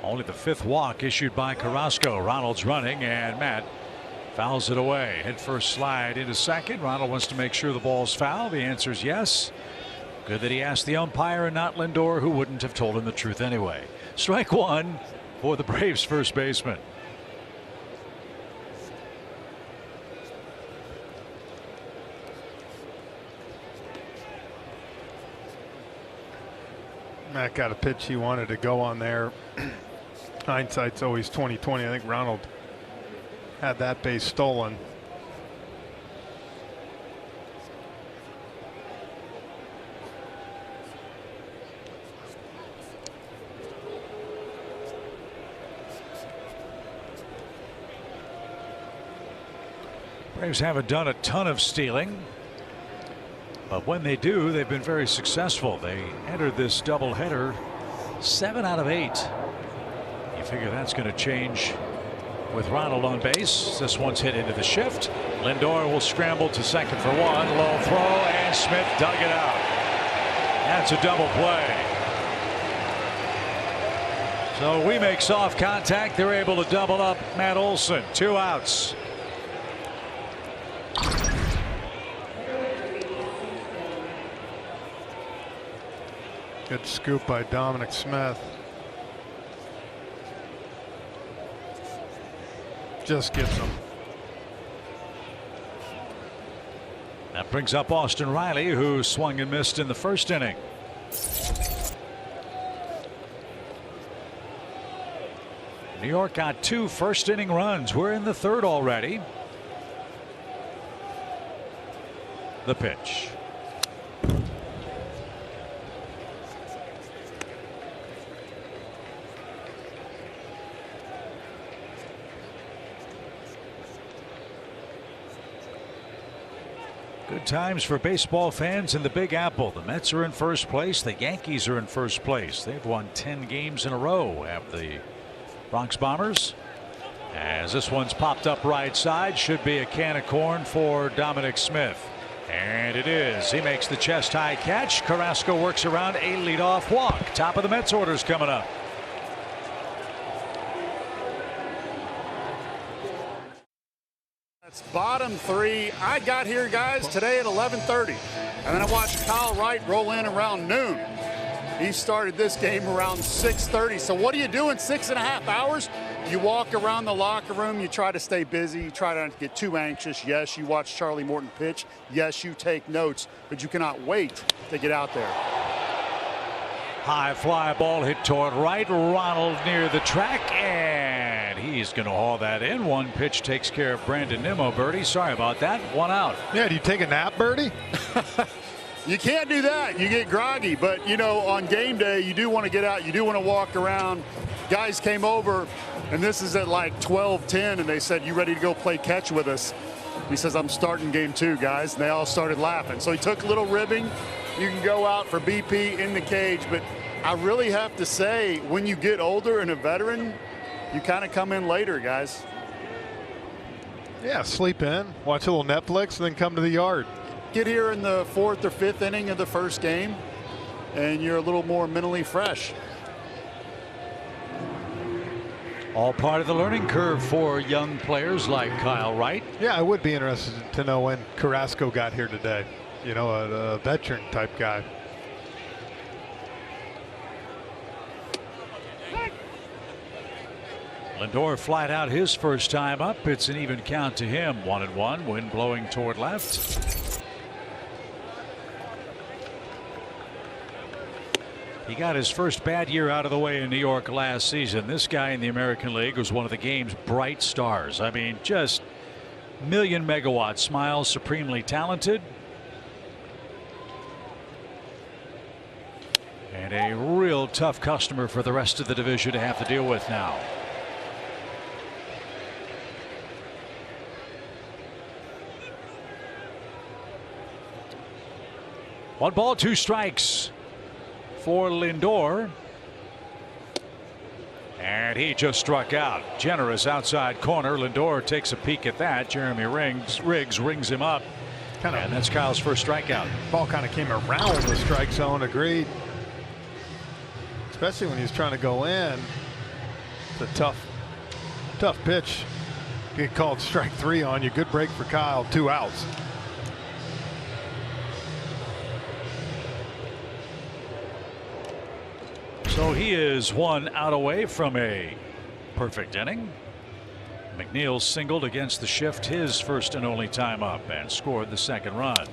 Only the fifth walk issued by Carrasco. Ronald's running, and Matt fouls it away. Head first slide into second. Ronald wants to make sure the ball's foul. The answer is yes. Good that he asked the umpire and not Lindor, who wouldn't have told him the truth anyway. Strike one for the Braves first baseman. Matt got a pitch he wanted to go on there. Hindsight's always 20/20. I think Ronald had that base stolen. Braves haven't done a ton of stealing, but when they do, they've been very successful. They entered this doubleheader 7 out of 8. You figure that's going to change with Ronald on base. This one's hit into the shift. Lindor will scramble to second for one. Low throw, and Smith dug it out. That's a double play. So we make soft contact. They're able to double up Matt Olson. 2 outs. Good scoop by Dominic Smith. Just gets him. That brings up Austin Riley, who swung and missed in the first inning. New York got 2 first inning runs. We're in the third already. The pitch. Good times for baseball fans in the Big Apple. The Mets are in first place. The Yankees are in first place. They've won 10 games in a row. Have the Bronx Bombers. As this one's popped up right side, should be a can of corn for Dominic Smith. And it is. He makes the chest high catch. Carrasco works around a leadoff walk. Top of the Mets orders coming up. That's bottom three. I got here, guys, today at 11:30. And then I watched Kyle Wright roll in around noon. He started this game around 6:30. So what do you do in 6.5 hours? You walk around the locker room. You try to stay busy. You try not to get too anxious. Yes, you watch Charlie Morton pitch. Yes, you take notes. But you cannot wait to get out there. High fly ball hit toward right. Ronald near the track. And he's going to haul that in. One pitch takes care of Brandon Nimmo. Birdie, sorry about that. One out. Yeah, do you take a nap, Birdie? You can't do that. You get groggy. But, you know, on game day, you do want to get out. You do want to walk around. Guys came over, and this is at like 12:10, and they said, "You ready to go play catch with us?" He says, "I'm starting game 2, guys." And they all started laughing. So he took a little ribbing. You can go out for BP in the cage. But I really have to say, when you get older and a veteran, you kind of come in later, guys. Yeah, sleep in, watch a little Netflix, and then come to the yard. Get here in the 4th or 5th inning of the first game, and you're a little more mentally fresh. All part of the learning curve for young players like Kyle Wright. Yeah, I would be interested to know when Carrasco got here today. You know, a veteran type guy. Lindor flied out his first time up. It's an even count to him. 1-1. Wind blowing toward left. He got his first bad year out of the way in New York last season. This guy in the American League was one of the game's bright stars. I mean, just million megawatt smile, supremely talented. And a real tough customer for the rest of the division to have to deal with now. One ball, 2 strikes for Lindor. And he just struck out. Generous outside corner. Lindor takes a peek at that. Jeremy Riggs rings him up. And that's Kyle's first strikeout. Ball kind of came around the strike zone. Agreed. Especially when he's trying to go in. It's a tough pitch. Get called strike 3 on you. Good break for Kyle. 2 outs. So he is 1 out away from a perfect inning. McNeil singled against the shift his first and only time up and scored the second run.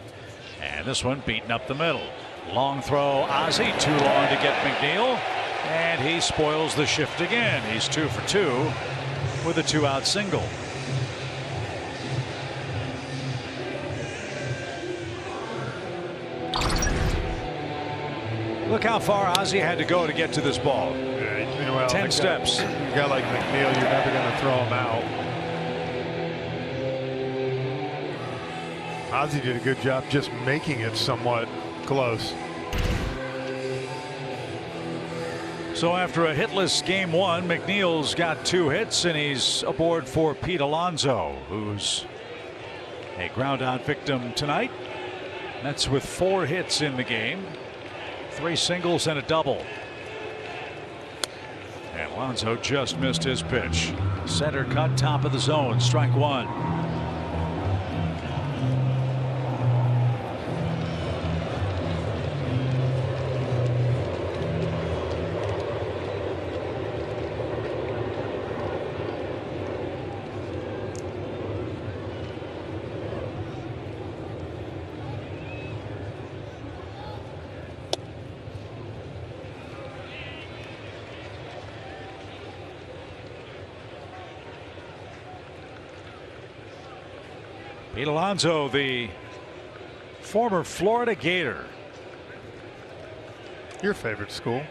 And this one beaten up the middle. Long throw, Ozzie, too long to get McNeil. And he spoils the shift again. He's 2 for 2 with a 2-out single. Look how far Ozzie had to go to get to this ball. Yeah, well, 10 steps. A guy like McNeil, you're never going to throw him out. Ozzie did a good job just making it somewhat close. So after a hitless game 1, McNeil's got 2 hits, and he's aboard for Pete Alonso, who's a ground out victim tonight. That's with 4 hits in the game. 3 singles and a double. And Alonso just missed his pitch. Center cut, top of the zone, strike 1. Pete Alonso, the former Florida Gator. Your favorite school.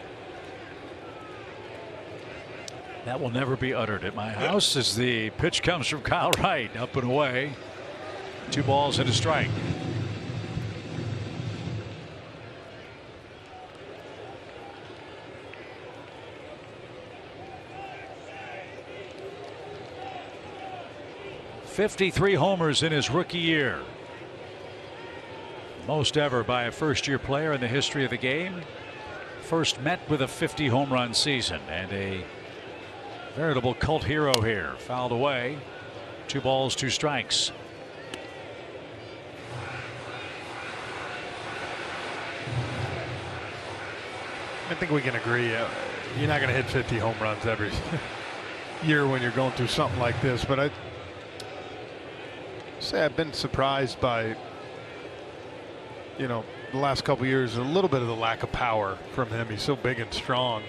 That will never be uttered at my house as the pitch comes from Kyle Wright, up and away. 2 balls and a strike. 53 homers in his rookie year. Most ever by a first-year player in the history of the game. First Met with a 50 home run season, and a veritable cult hero here. Fouled away. 2 balls, 2 strikes. I think we can agree. You're not going to hit 50 home runs every year when you're going through something like this, but I'd say I've been surprised by, the last couple of years, a little bit of the lack of power from him. He's so big and strong.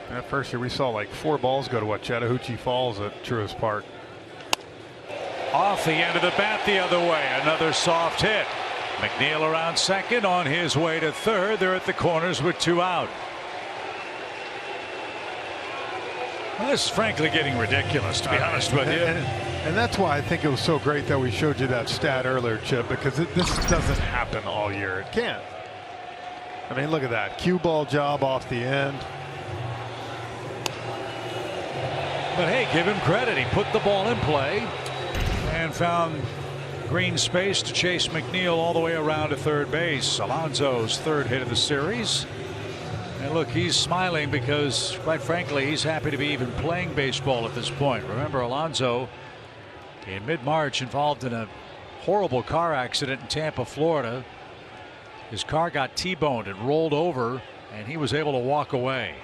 And that first year we saw like 4 balls go to Chattahoochee Falls at Truist Park. Off the end of the bat the other way. Another soft hit. McNeil around second, on his way to third. They're at the corners with 2 out. Well, this is frankly getting ridiculous, to be honest with you. And that's why I think it was so great that we showed you that stat earlier, Chip, because this doesn't happen all year. It can't. I mean, look at that. Cue ball job off the end. But hey, give him credit. He put the ball in play and found green space to chase McNeil all the way around to third base. Alonso's 3rd hit of the series. And look, he's smiling because, quite frankly, he's happy to be even playing baseball at this point. Remember, Alonso in mid-March involved in a horrible car accident in Tampa, Florida. His car got T-boned and rolled over, and he was able to walk away.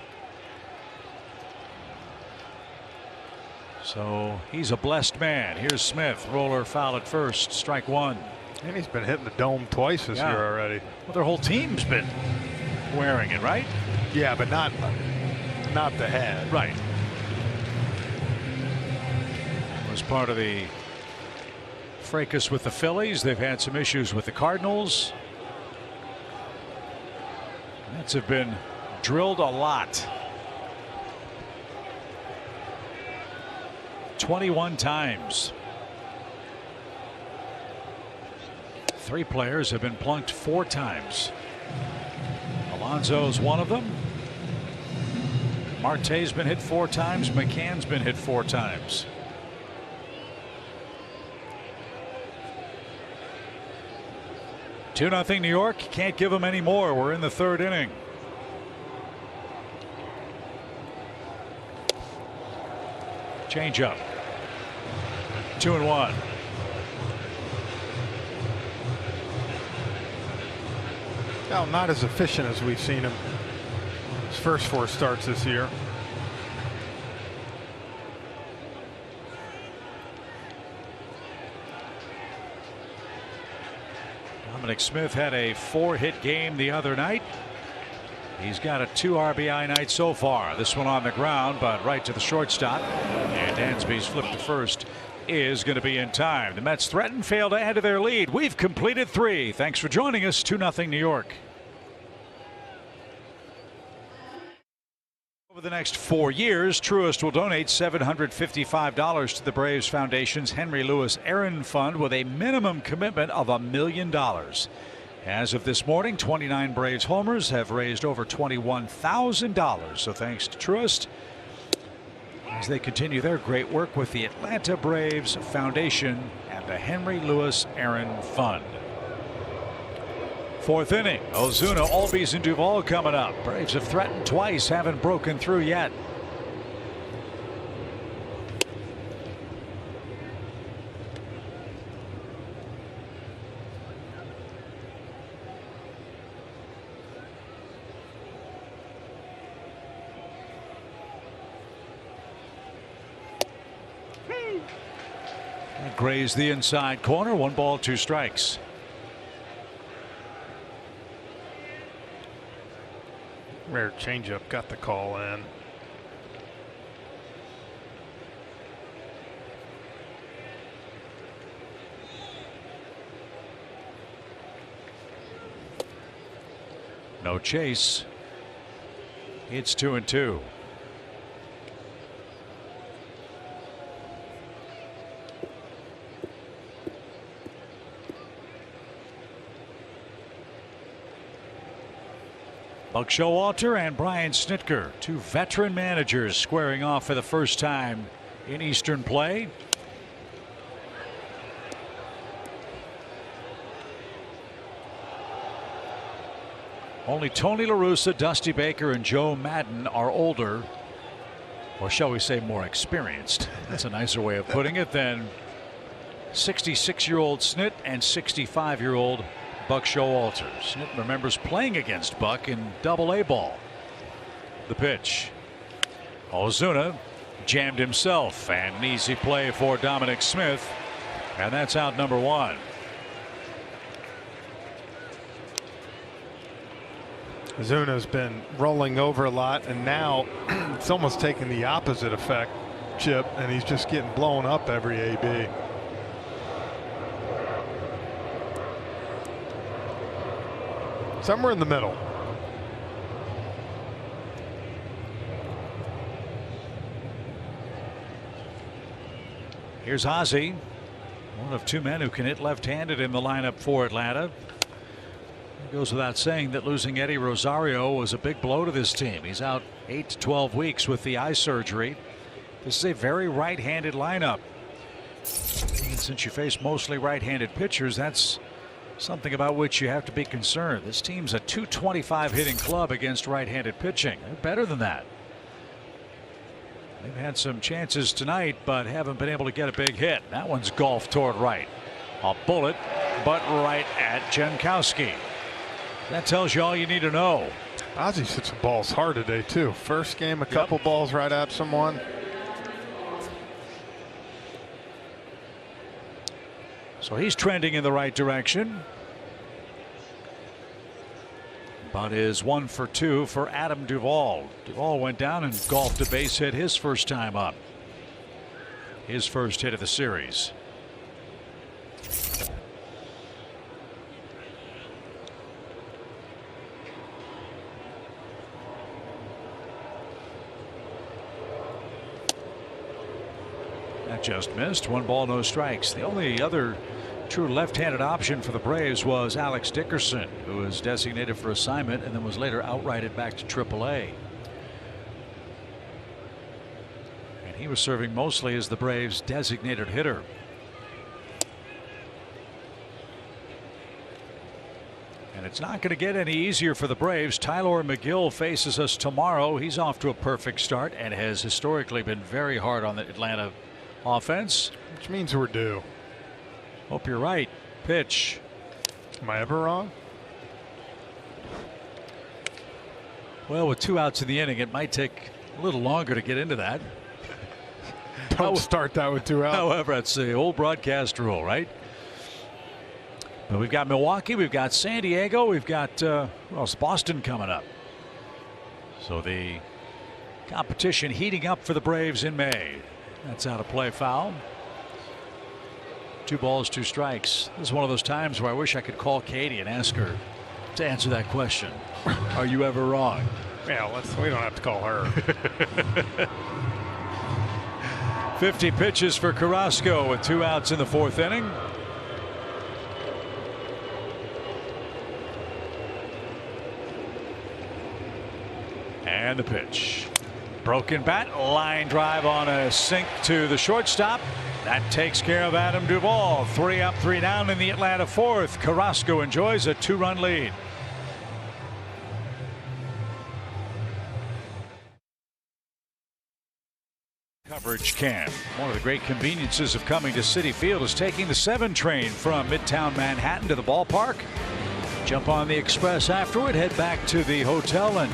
So he's a blessed man. Here's Smith. Roller foul at first. Strike 1. And he's been hitting the dome twice this year already. Well, their whole team's been wearing it, right? Yeah, but not the head. Right. Was part of the fracas with the Phillies. They've had some issues with the Cardinals. Mets have been drilled a lot. 21 times. 3 players have been plunked 4 times. Alonso's one of them. Marte's been hit 4 times. McCann's been hit 4 times. Two 2-0 New York. Can't give them any more. We're in the 3rd inning. Change up. 2-1. Now, not as efficient as we've seen him his first 4 starts this year. Dominic Smith had a 4-hit game the other night. He's got a 2 RBI night so far. This one on the ground, but right to the shortstop. And Dansby's flip to first is going to be in time. The Mets threaten, fail to add to their lead. We've completed 3. Thanks for joining us. 2-0 New York. Over the next 4 years, Truist will donate $755 to the Braves Foundation's Henry Louis Aaron Fund with a minimum commitment of $1 million. As of this morning, 29 Braves homers have raised over $21,000. So thanks to Truist as they continue their great work with the Atlanta Braves Foundation and the Henry Louis Aaron Fund. 4th inning. Ozuna, Albies, and Duvall coming up. Braves have threatened twice, haven't broken through yet. Grazed the inside corner. 1 ball, 2 strikes. Rare changeup got the call in. No chase. It's 2-2. Buck Showalter and Brian Snitker, 2 veteran managers, squaring off for the first time in Eastern play. Only Tony La Russa, Dusty Baker, and Joe Madden are older, or shall we say more experienced. That's a nicer way of putting it than 66-year-old Snit and 65-year-old Buck Showalter. Snit remembers playing against Buck in Double-A ball. The pitch. Ozuna jammed himself, and an easy play for Dominic Smith, and that's out number 1. Ozuna's been rolling over a lot, and now it's almost taking the opposite effect, Chip, and he's just getting blown up every AB. Somewhere in the middle. Here's Ozzie, one of 2 men who can hit left-handed in the lineup for Atlanta. It goes without saying that losing Eddie Rosario was a big blow to this team. He's out 8 to 12 weeks with the eye surgery. This is a very right-handed lineup. And since you face mostly right-handed pitchers, that's something about which you have to be concerned. This team's a .225 hitting club against right-handed pitching. They're better than that. They've had some chances tonight, but haven't been able to get a big hit. That one's golfed toward right. A bullet, but right at Jankowski. That tells you all you need to know. Ozzie hit some balls hard today, too. First game, a couple balls right at someone. So he's trending in the right direction. But is 1 for 2 for Adam Duvall. Duvall went down and golfed a base hit his first time up. His first hit of the series. That just missed. 1 ball, no strikes. The only other true left-handed option for the Braves was Alex Dickerson, who was designated for assignment and then was later outrighted back to AAA. And he was serving mostly as the Braves' designated hitter. And it's not going to get any easier for the Braves. Tyler McGill faces us tomorrow. He's off to a perfect start and has historically been very hard on the Atlanta offense. Which means we're due. Hope you're right. Pitch. Am I ever wrong? Well, with 2 outs in the inning, it might take a little longer to get into that. Don't start that with 2 outs. However, that's the old broadcast rule, right? But we've got Milwaukee, we've got San Diego, we've got it's Boston coming up. So the competition heating up for the Braves in May. That's out of play, foul. 2 balls, 2 strikes. This is one of those times where I wish I could call Katie and ask her to answer that question. Are you ever wrong? Yeah, we don't have to call her. 50 pitches for Carrasco with 2 outs in the 4th inning. And the pitch. Broken bat, line drive on a sink to the shortstop. That takes care of Adam Duvall. 3 up, 3 down in the Atlanta 4th. Carrasco enjoys a 2-run lead. Coverage cam. One of the great conveniences of coming to Citi Field is taking the 7 train from Midtown Manhattan to the ballpark. Jump on the express afterward, head back to the hotel, and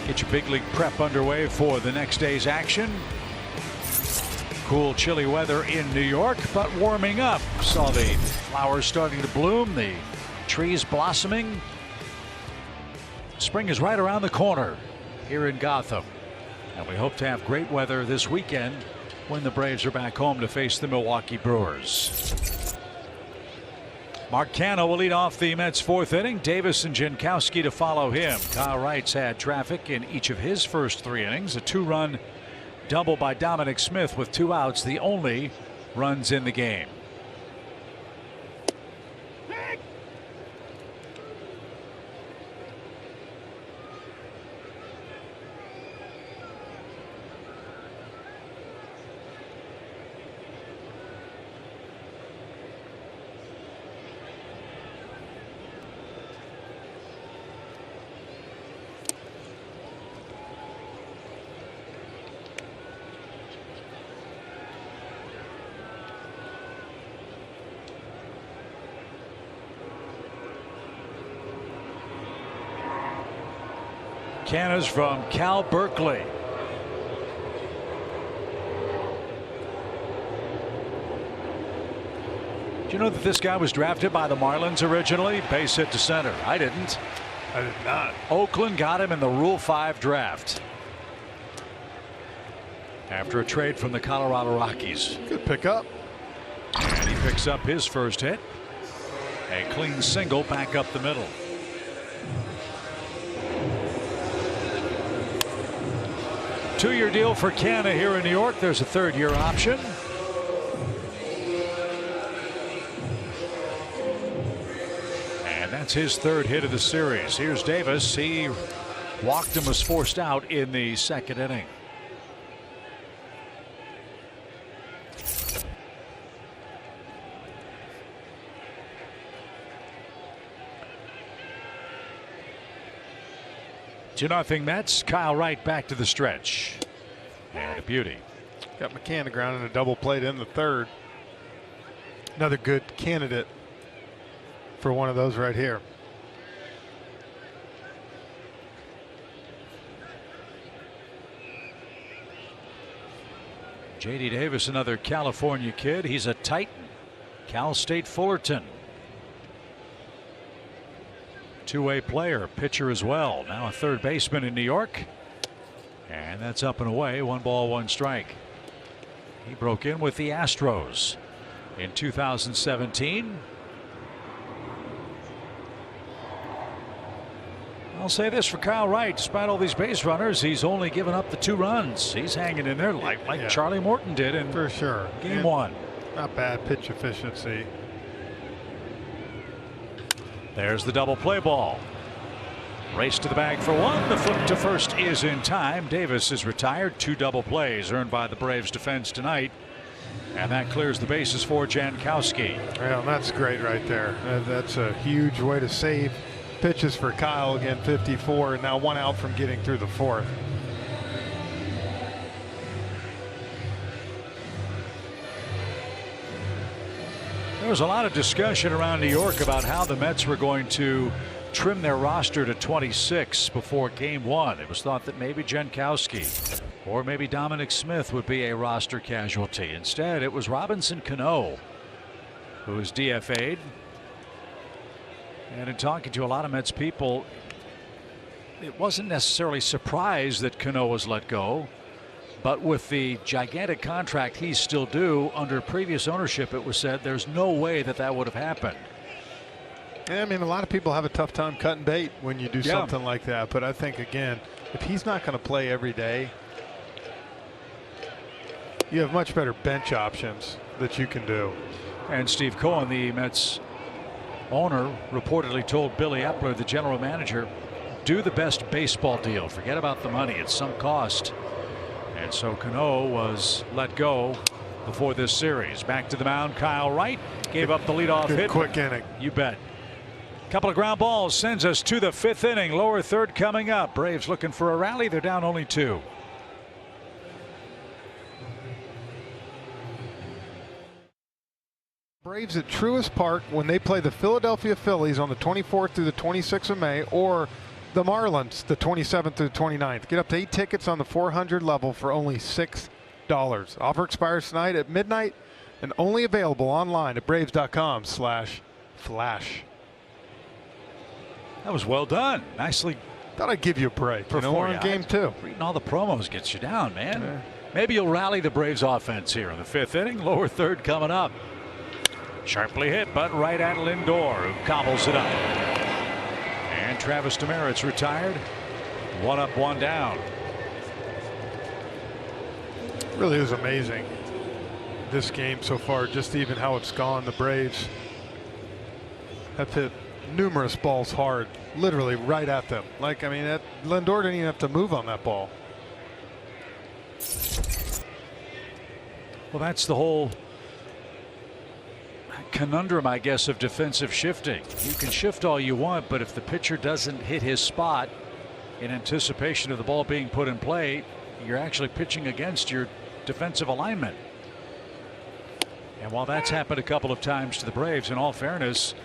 get your big league prep underway for the next day's action. Cool, chilly weather in New York, but warming up. Saw the flowers starting to bloom, the trees blossoming. Spring is right around the corner here in Gotham. And we hope to have great weather this weekend when the Braves are back home to face the Milwaukee Brewers. Mark Canha will lead off the Mets' 4th inning. Davis and Jankowski to follow him. Kyle Wright's had traffic in each of his first 3 innings. A 2-run double by Dominic Smith with 2 outs, the only runs in the game. Canna's from Cal Berkeley. Do you know that this guy was drafted by the Marlins originally? Base hit to center. I didn't. I did not. Oakland got him in the Rule 5 draft after a trade from the Colorado Rockies. Good pickup. And he picks up his first hit. A clean single back up the middle. Two-year deal for Canna here in New York. There's a third-year option. And that's his third hit of the series. Here's Davis. He walked and was forced out in the second inning. Two nothing Mets. Kyle Wright back to the stretch. And a beauty. Got McCann ground and a double play in the third. Another good candidate for one of those right here. J.D. Davis, another California kid. He's a Titan. Cal State Fullerton. Two-way player, pitcher as well. Now a third baseman in New York. And that's up and away. 1 ball, 1 strike. He broke in with the Astros in 2017. I'll say this for Kyle Wright. Despite all these base runners, he's only given up the 2 runs. He's hanging in there like Charlie Morton did in for sure. Game 1. Not bad pitch efficiency. There's the double play ball. Race to the bag for 1. The flip to first is in time. Davis is retired. 2 double plays earned by the Braves defense tonight. And that clears the bases for Jankowski. Well, that's great right there. That's a huge way to save pitches for Kyle. Again, 54, and now 1 out from getting through the 4th. There was a lot of discussion around New York about how the Mets were going to trim their roster to 26 before Game 1. It was thought that maybe Jankowski or maybe Dominic Smith would be a roster casualty. Instead, it was Robinson Cano who was DFA'd. And in talking to a lot of Mets people, it wasn't necessarily surprised that Cano was let go. But with the gigantic contract he's still due under previous ownership, it was said there's no way that that would have happened. Yeah, I mean, a lot of people have a tough time cutting bait when you do something like that. But I think, again, if he's not going to play every day, you have much better bench options that you can do. And Steve Cohen, the Mets owner, reportedly told Billy Epler, the general manager, do the best baseball deal. Forget about the money. It's some cost. And so Cano was let go before this series. Back to the mound, Kyle Wright gave up the leadoff hit. Quick inning. You bet. Couple of ground balls sends us to the 5th inning. Lower third coming up. Braves looking for a rally. They're down only 2. Braves at Truist Park when they play the Philadelphia Phillies on the 24th through the 26th of May, or the Marlins the 27th through the 29th. Get up to 8 tickets on the 400 level for only $6. Offer expires tonight at midnight and only available online at braves.com/flash. That was well done. Nicely. Thought I'd give you a break. You know, we're in Game 2. Reading all the promos gets you down, man. Yeah. Maybe you'll rally the Braves offense here in the 5th inning. Lower third coming up. Sharply hit, but right at Lindor, who cobbles it up. And Travis Demerit's retired. 1 up, 1 down. Really is amazing, this game so far, just even how it's gone. The Braves have hit numerous balls hard, literally right at them. Like, I mean, Lindor didn't even have to move on that ball. Well, that's the whole conundrum, I guess, of defensive shifting. You can shift all you want, but if the pitcher doesn't hit his spot in anticipation of the ball being put in play, you're actually pitching against your defensive alignment. And while that's happened a couple of times to the Braves, in all fairness,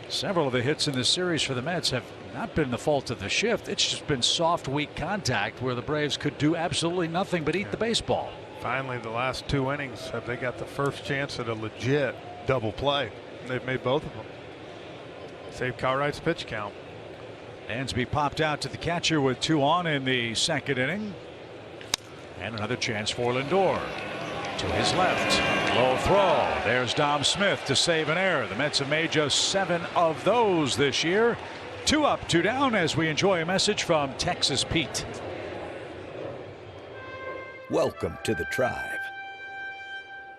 several of the hits in this series for the Mets have not been the fault of the shift. It's just been soft, weak contact where the Braves could do absolutely nothing but eat the baseball. Finally, the last 2 innings, have they got the first chance at a legit double play? And they've made both of them. Save Kyle Wright's pitch count. Dansby popped out to the catcher with 2 on in the second inning. And another chance for Lindor. To his left. Low throw. There's Dom Smith to save an error. The Mets have made just 7 of those this year. 2 up, 2 down as we enjoy a message from Texas Pete. Welcome to the tribe.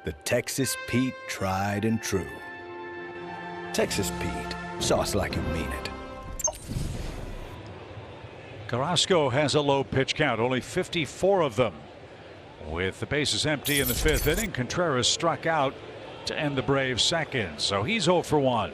The Texas Pete tried and true. Texas Pete, sauce like you mean it. Carrasco has a low pitch count, only 54 of them. With the bases empty in the 5th inning, Contreras struck out to end the Braves' second, so he's 0 for 1.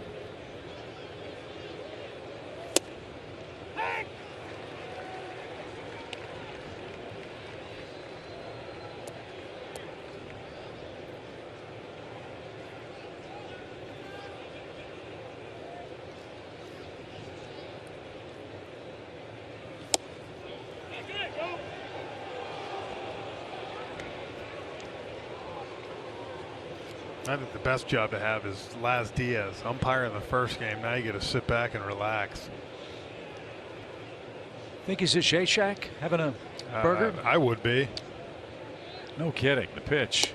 I think the best job to have is Laz Diaz, umpire in the first game. Now you get to sit back and relax. Think he's at Shea Shack having a burger? I would be. No kidding. The pitch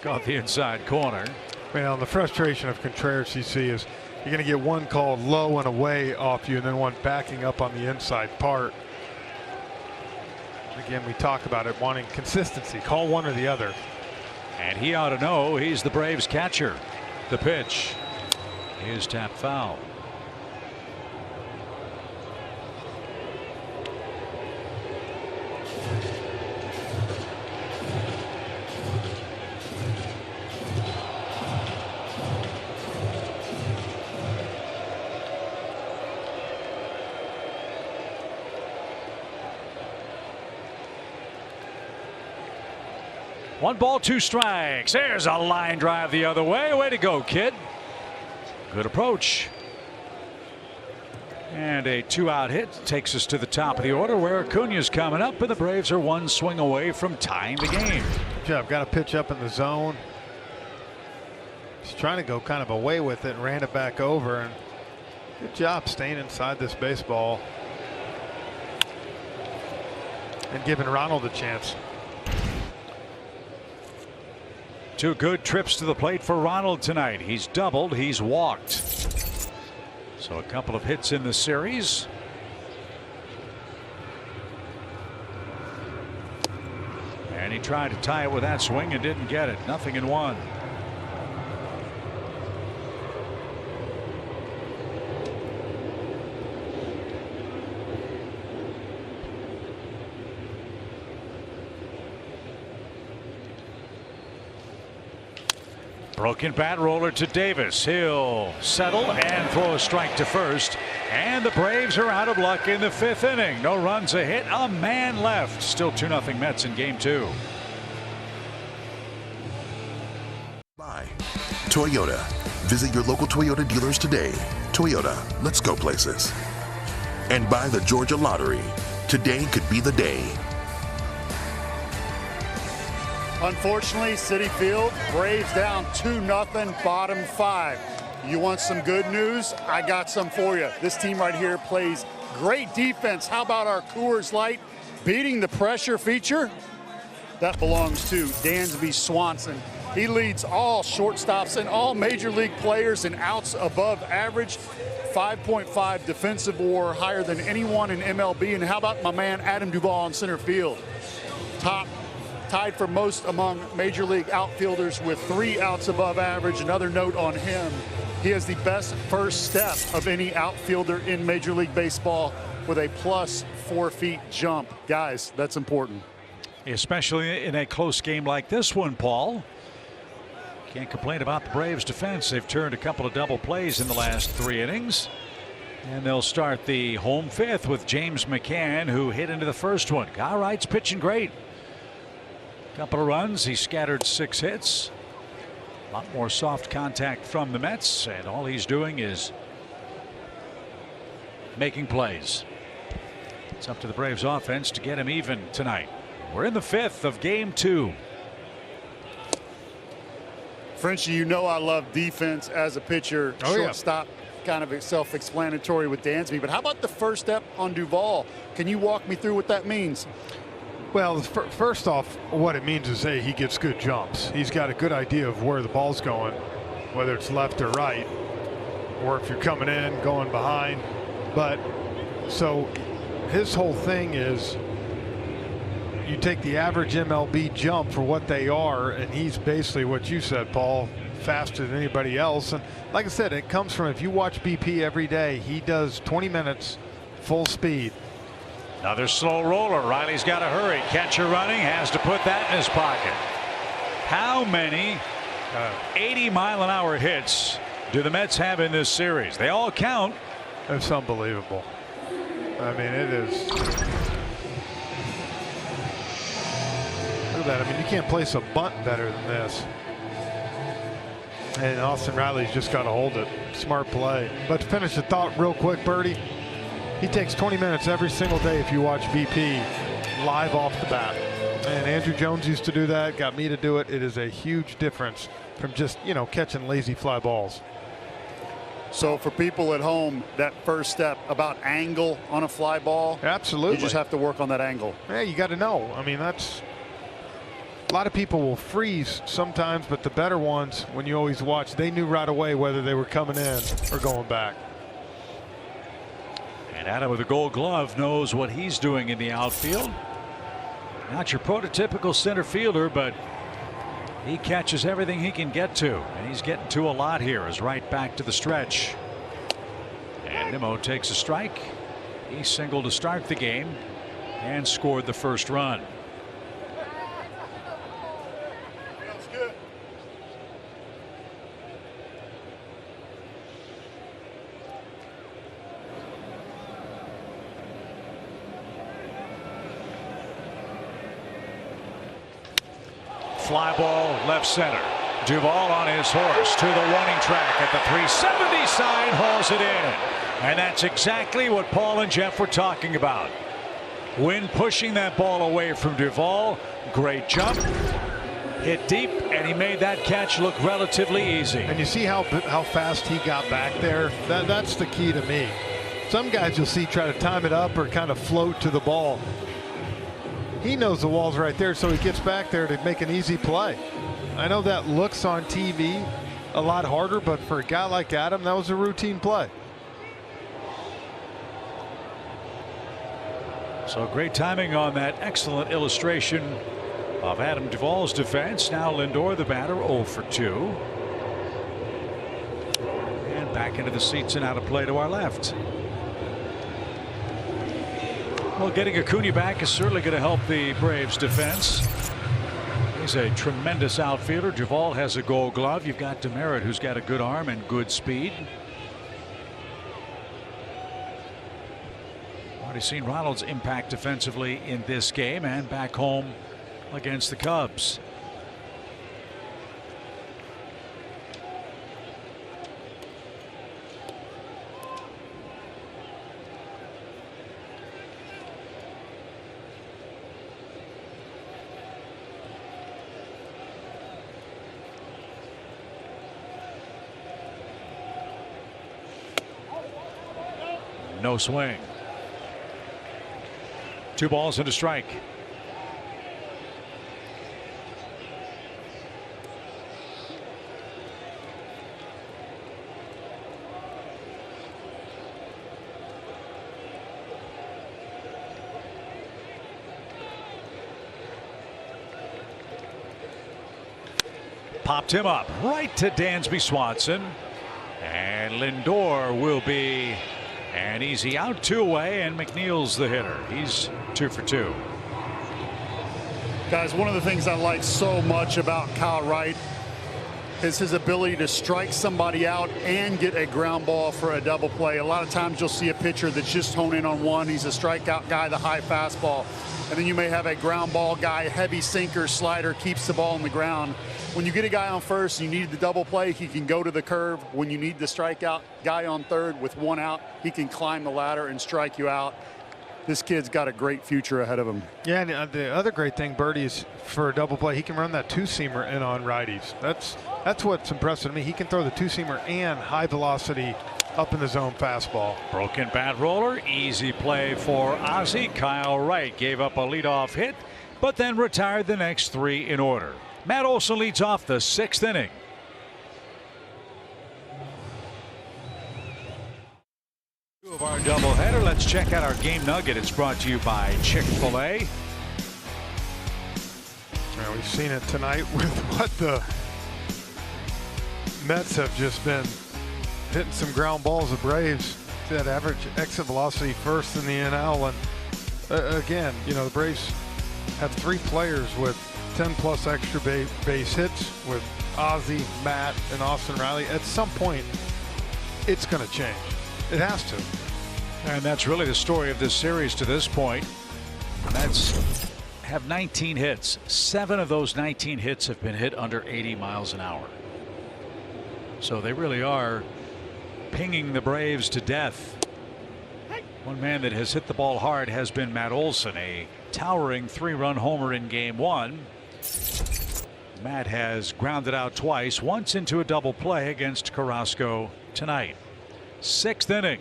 got the inside corner. Well, the frustration of Contreras you see is you're going to get one called low and away off you and then one backing up on the inside part. Again, we talk about it, wanting consistency. Call one or the other. And he ought to know he's the Braves catcher. The pitch is tapped foul. One ball, 2 strikes. There's a line drive the other way. Way to go, kid. Good approach. And a 2-out hit takes us to the top of the order where Acuna's coming up, and the Braves are 1 swing away from tying the game. Good job. Got a pitch up in the zone. He's trying to go kind of away with it and ran it back over. And good job staying inside this baseball and giving Ronald a chance. 2 good trips to the plate for Ronald tonight. He's doubled, he's walked. So a couple of hits in the series. And he tried to tie it with that swing and didn't get it. 0-1. Broken bat roller to Davis. He'll settle and throw a strike to first. And the Braves are out of luck in the 5th inning. No runs, a hit, a man left. Still 2-0 Mets in game 2. Bye. Toyota. Visit your local Toyota dealers today. Toyota, let's go places. And by the Georgia Lottery. Today could be the day. Unfortunately, Citi Field, Braves down 2-0, bottom 5. You want some good news? I got some for you. This team right here plays great defense. How about our Coors Light beating the pressure feature? That belongs to Dansby Swanson. He leads all shortstops and all major league players in outs above average. 5.5 defensive WAR, higher than anyone in MLB. And how about my man Adam Duvall in center field? Tied for most among major league outfielders with 3 outs above average. Another note on him, he has the best first step of any outfielder in Major League Baseball with a plus 4 feet jump. Guys, that's important. Especially in a close game like this one, Paul. Can't complain about the Braves defense. They've turned a couple of double plays in the last 3 innings. And they'll start the home 5th with James McCann, who hit into the first one. Kyle Wright's pitching great. Couple of runs. He scattered 6 hits. A lot more soft contact from the Mets, and all he's doing is making plays. It's up to the Braves offense to get him even tonight. We're in the 5th of game 2. Frenchie, you know I love defense as a pitcher. Oh, shortstop, kind of self-explanatory with Dansby. But how about the first step on Duvall? Can you walk me through what that means? Well, first off, what it means is, hey, he gets good jumps. He's got a good idea of where the ball's going, whether it's left or right, or if you're coming in, going behind. But so his whole thing is you take the average MLB jump for what they are, and he's basically what you said, Paul, faster than anybody else. And like I said, it comes from, if you watch BP every day, he does 20 minutes full speed. Another slow roller. Riley's got to hurry. Catcher running, has to put that in his pocket. How many 80-mile-an-hour hits do the Mets have in this series? They all count. It's unbelievable. I mean, it is. Look at that. I mean, you can't place a bunt better than this. And Austin Riley's just got to hold it. Smart play. But to finish the thought real quick, Birdie, he takes 20 minutes every single day if you watch BP live off the bat. And Andrew Jones used to do that, got me to do it. It is a huge difference from just, you know, catching lazy fly balls. So for people at home, that first step about angle on a fly ball. Absolutely. You just have to work on that angle. Yeah, you got to know. I mean, that's a lot of people will freeze sometimes, but the better ones, when you always watch, they knew right away whether they were coming in or going back. And Adam with a Gold Glove knows what he's doing in the outfield. Not your prototypical center fielder, but he catches everything he can get to, and he's getting to a lot here as right back to the stretch. And Nimmo takes a strike. He singled to start the game and scored the first run. Fly ball left center. Duvall on his horse to the warning track at the 370 side, hauls it in. And that's exactly what Paul and Jeff were talking about. Wynn pushing that ball away from Duvall. Great jump. Hit deep, and he made that catch look relatively easy. And you see how fast he got back there? That's the key to me. Some guys you'll see try to time it up or kind of float to the ball. He knows the wall's right there, so he gets back there to make an easy play. I know that looks on TV a lot harder, but for a guy like Adam, that was a routine play. So great timing on that excellent illustration of Adam Duvall's defense. Now Lindor, the batter, 0 for 2. And back into the seats and out of play to our left. Well, getting Acuna back is certainly going to help the Braves defense. He's a tremendous outfielder. Duvall has a Gold Glove. You've got Demerit, who's got a good arm and good speed. Already seen Ronald's impact defensively in this game and back home against the Cubs. No swing. 2 balls and a strike. Popped him up right to Dansby Swanson, and Lindor will be an easy out, 2 away, and McNeil's the hitter. He's 2 for 2. Guys, one of the things I like so much about Kyle Wright is his ability to strike somebody out and get a ground ball for a double play. A lot of times you'll see a pitcher that's just honed in on one. He's a strikeout guy, the high fastball. And then you may have a ground ball guy, heavy sinker, slider, keeps the ball on the ground. When you get a guy on first, you need the double play, he can go to the curve. When you need the strikeout guy on third with one out, he can climb the ladder and strike you out. This kid's got a great future ahead of him. Yeah, and the other great thing, Birdie, is for a double play, he can run that two-seamer in on righties. That's what's impressive to me. He can throw the two-seamer and high velocity up in the zone fastball. Broken bat roller, easy play for Ozzie. Kyle Wright gave up a leadoff hit, but then retired the next 3 in order. Matt Olson leads off the 6th inning. Of our doubleheader, let's check out our game nugget. It's brought to you by Chick-fil-A. Well, we've seen it tonight with what the Mets have just been hitting some ground balls. The Braves, that average exit velocity first in the NL, and again, you know, the Braves have 3 players with 10+ extra base hits with Ozzie, Matt, and Austin Riley. At some point, it's going to change. It has to. And that's really the story of this series to this point. The Mets have 19 hits. 7 of those 19 hits have been hit under 80 miles an hour. So they really are pinging the Braves to death. One man that has hit the ball hard has been Matt Olson, a towering 3-run homer in game 1. Matt has grounded out twice, once into a double play against Carrasco tonight. 6th inning.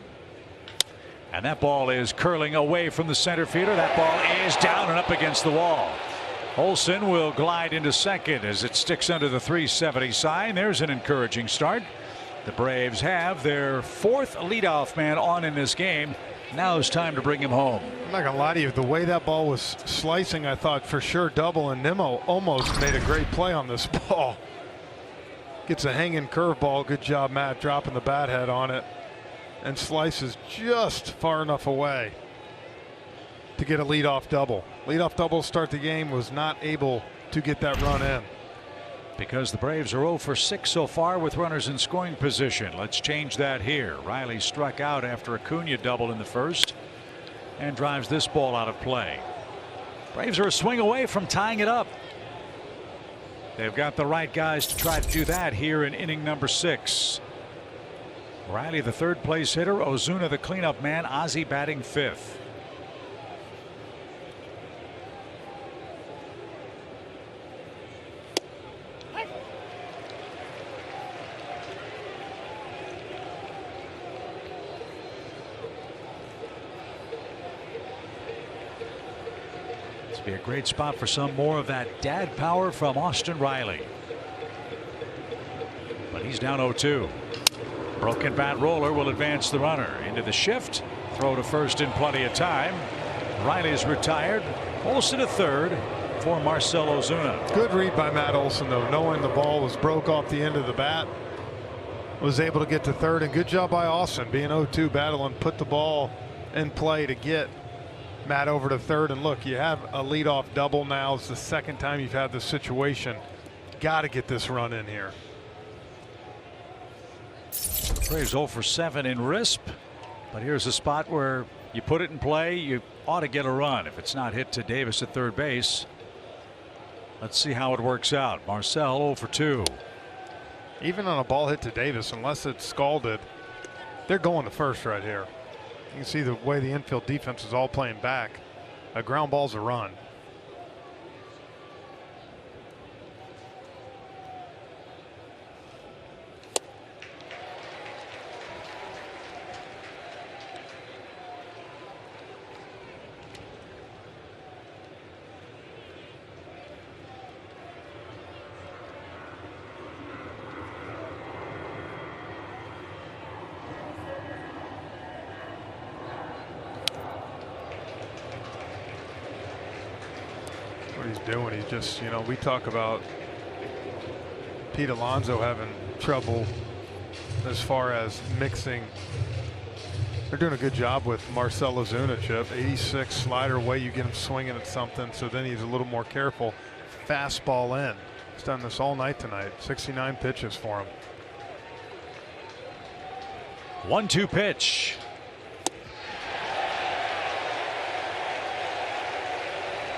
And that ball is curling away from the center fielder. That ball is down and up against the wall. Olson will glide into second as it sticks under the 370 sign. There's an encouraging start. The Braves have their 4th leadoff man on in this game. Now it's time to bring him home. I'm not gonna lie to you, the way that ball was slicing, I thought for sure double, and Nimmo almost made a great play on this ball. Gets a hanging curveball. Good job, Matt, dropping the bat head on it, and slices just far enough away to get a leadoff double. Leadoff double to start the game, was not able to get that run in. Because the Braves are 0 for 6 so far with runners in scoring position. Let's change that here. Riley struck out after Acuna doubled in the first and drives this ball out of play. Braves are a swing away from tying it up. They've got the right guys to try to do that here in inning number 6. Riley, the 3rd place hitter, Ozuna, the cleanup man, Ozzie batting 5th. Be a great spot for some more of that dad power from Austin Riley. But he's down 0-2. Broken bat roller will advance the runner into the shift. Throw to first in plenty of time. Riley's retired. Olson to third for Marcell Ozuna. Good read by Matt Olson, though, knowing the ball was broke off the end of the bat. Was able to get to third, and good job by Austin, being 0-2, battling, put the ball in play to get Matt over to third. And look, you have a leadoff double now. It's the 2nd time you've had this situation. Got to get this run in here. Braves 0 for 7 in RISP, but here's a spot where you put it in play, you ought to get a run if it's not hit to Davis at third base. Let's see how it works out. Marcell 0 for 2. Even on a ball hit to Davis, unless it's scalded, they're going to first right here. You can see the way the infield defense is all playing back. A ground ball's a run. He's doing, he's just, you know, we talk about Pete Alonso having trouble as far as mixing. They're doing a good job with Marcell Ozuna, Chip. 86 slider away, you get him swinging at something, so then he's a little more careful. Fastball in. He's done this all night tonight. 69 pitches for him. 1-2 pitch.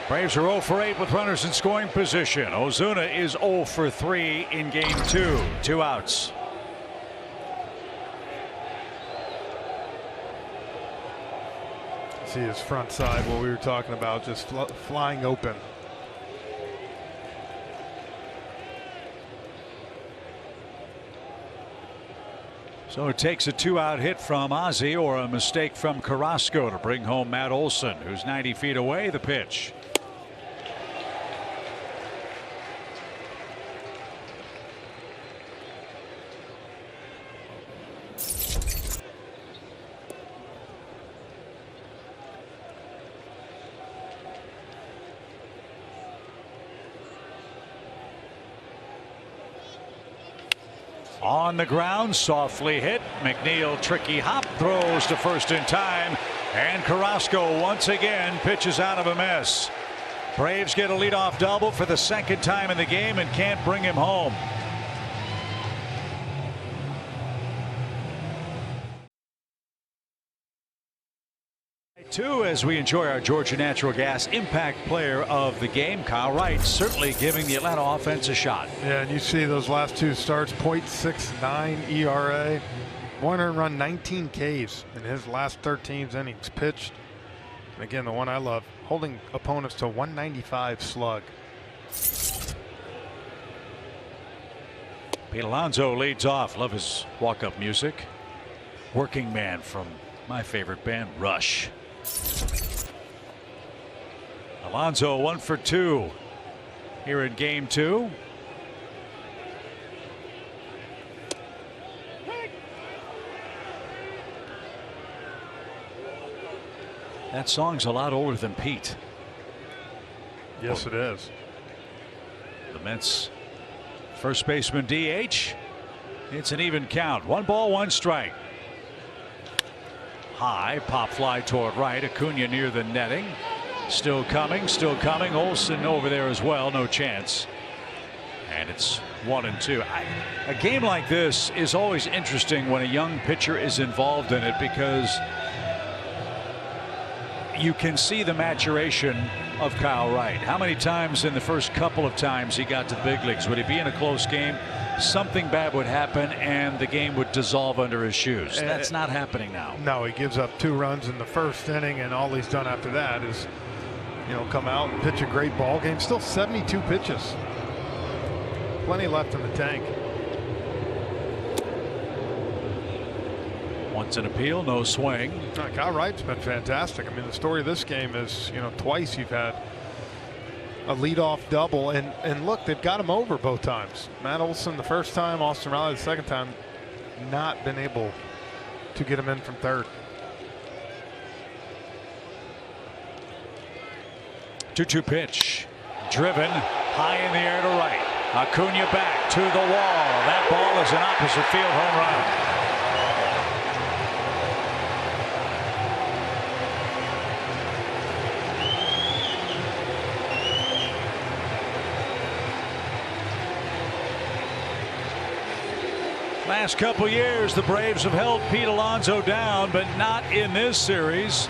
Braves are 0 for 8 with runners in scoring position. Ozuna is 0 for 3 in game 2. 2 outs. See his front side, what we were talking about, just flying open. So it takes a 2-out hit from Ozzie or a mistake from Carrasco to bring home Matt Olson, who's 90 feet away. The pitch. On the ground, softly hit. McNeil, tricky hop, throws to first in time. And Carrasco once again pitches out of a mess. Braves get a leadoff double for the second time in the game and can't bring him home. Two, as we enjoy our Georgia Natural Gas Impact Player of the Game, Kyle Wright, certainly giving the Atlanta offense a shot. Yeah, and you see those last 2 starts, .69 ERA, 1 earned run, 19 Ks in his last 13 innings pitched. And again, the one I love, holding opponents to 195 slug. Pete Alonso leads off. Love his walk-up music. Working Man from my favorite band, Rush. Alonso 1 for 2 here in game 2. That song's a lot older than Pete. Yes, it is. The Mets first baseman DH. It's an even count. 1 ball, 1 strike. High pop fly toward right. Acuna near the netting. Still coming, still coming. Olsen over there as well. No chance. And it's 1-2. A game like this is always interesting when a young pitcher is involved in it, because you can see the maturation of Kyle Wright. How many times in the first couple of times he got to the big leagues would he be in a close game, something bad would happen and the game would dissolve under his shoes? That's not happening now. No, he gives up 2 runs in the first inning, and all he's done after that is, you know, come out and pitch a great ball game. Still 72 pitches. Plenty left in the tank. Once an appeal, no swing. Kyle Wright's been fantastic. I mean, the story of this game is, you know, twice you've had a leadoff double, and look, they've got him over both times. Matt Olson the first time, Austin Riley the second time, not been able to get him in from third. 2-2 pitch. Driven high in the air to right. Acuna back to the wall. That ball is an opposite field home run. Last couple years, the Braves have held Pete Alonso down, but not in this series.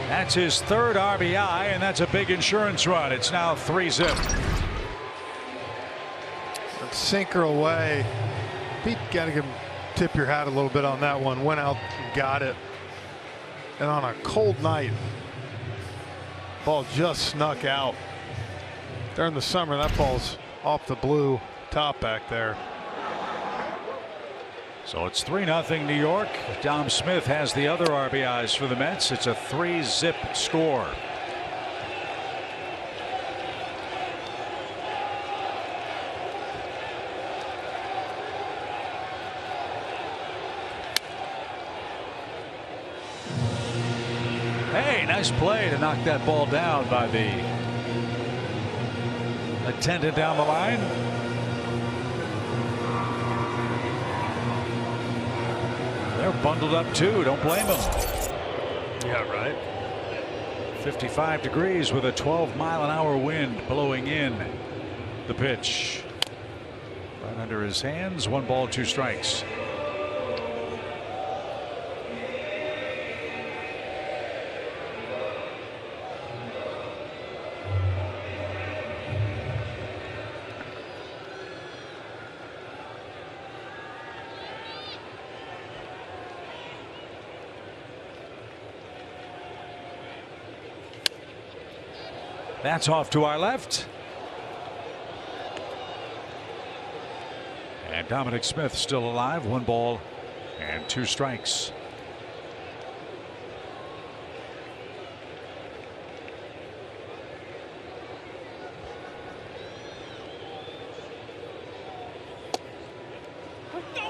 That's his 3rd RBI, and that's a big insurance run. It's now 3-zip. Sinker away. Pete, got to tip your hat a little bit on that one. Went out and got it. And on a cold night, ball just snuck out. During the summer, that ball's off the blue top back there. So it's 3-0 New York. Dom Smith has the other RBIs for the Mets. It's a 3-zip score. Hey, nice play to knock that ball down by the attendant down the line. They're bundled up too. Don't blame them. Yeah, right. 55 degrees with a 12-mile-an-hour wind blowing in. The pitch. Right under his hands. 1 ball, 2 strikes. That's off to our left. And Dominic Smith still alive. 1 ball and 2 strikes.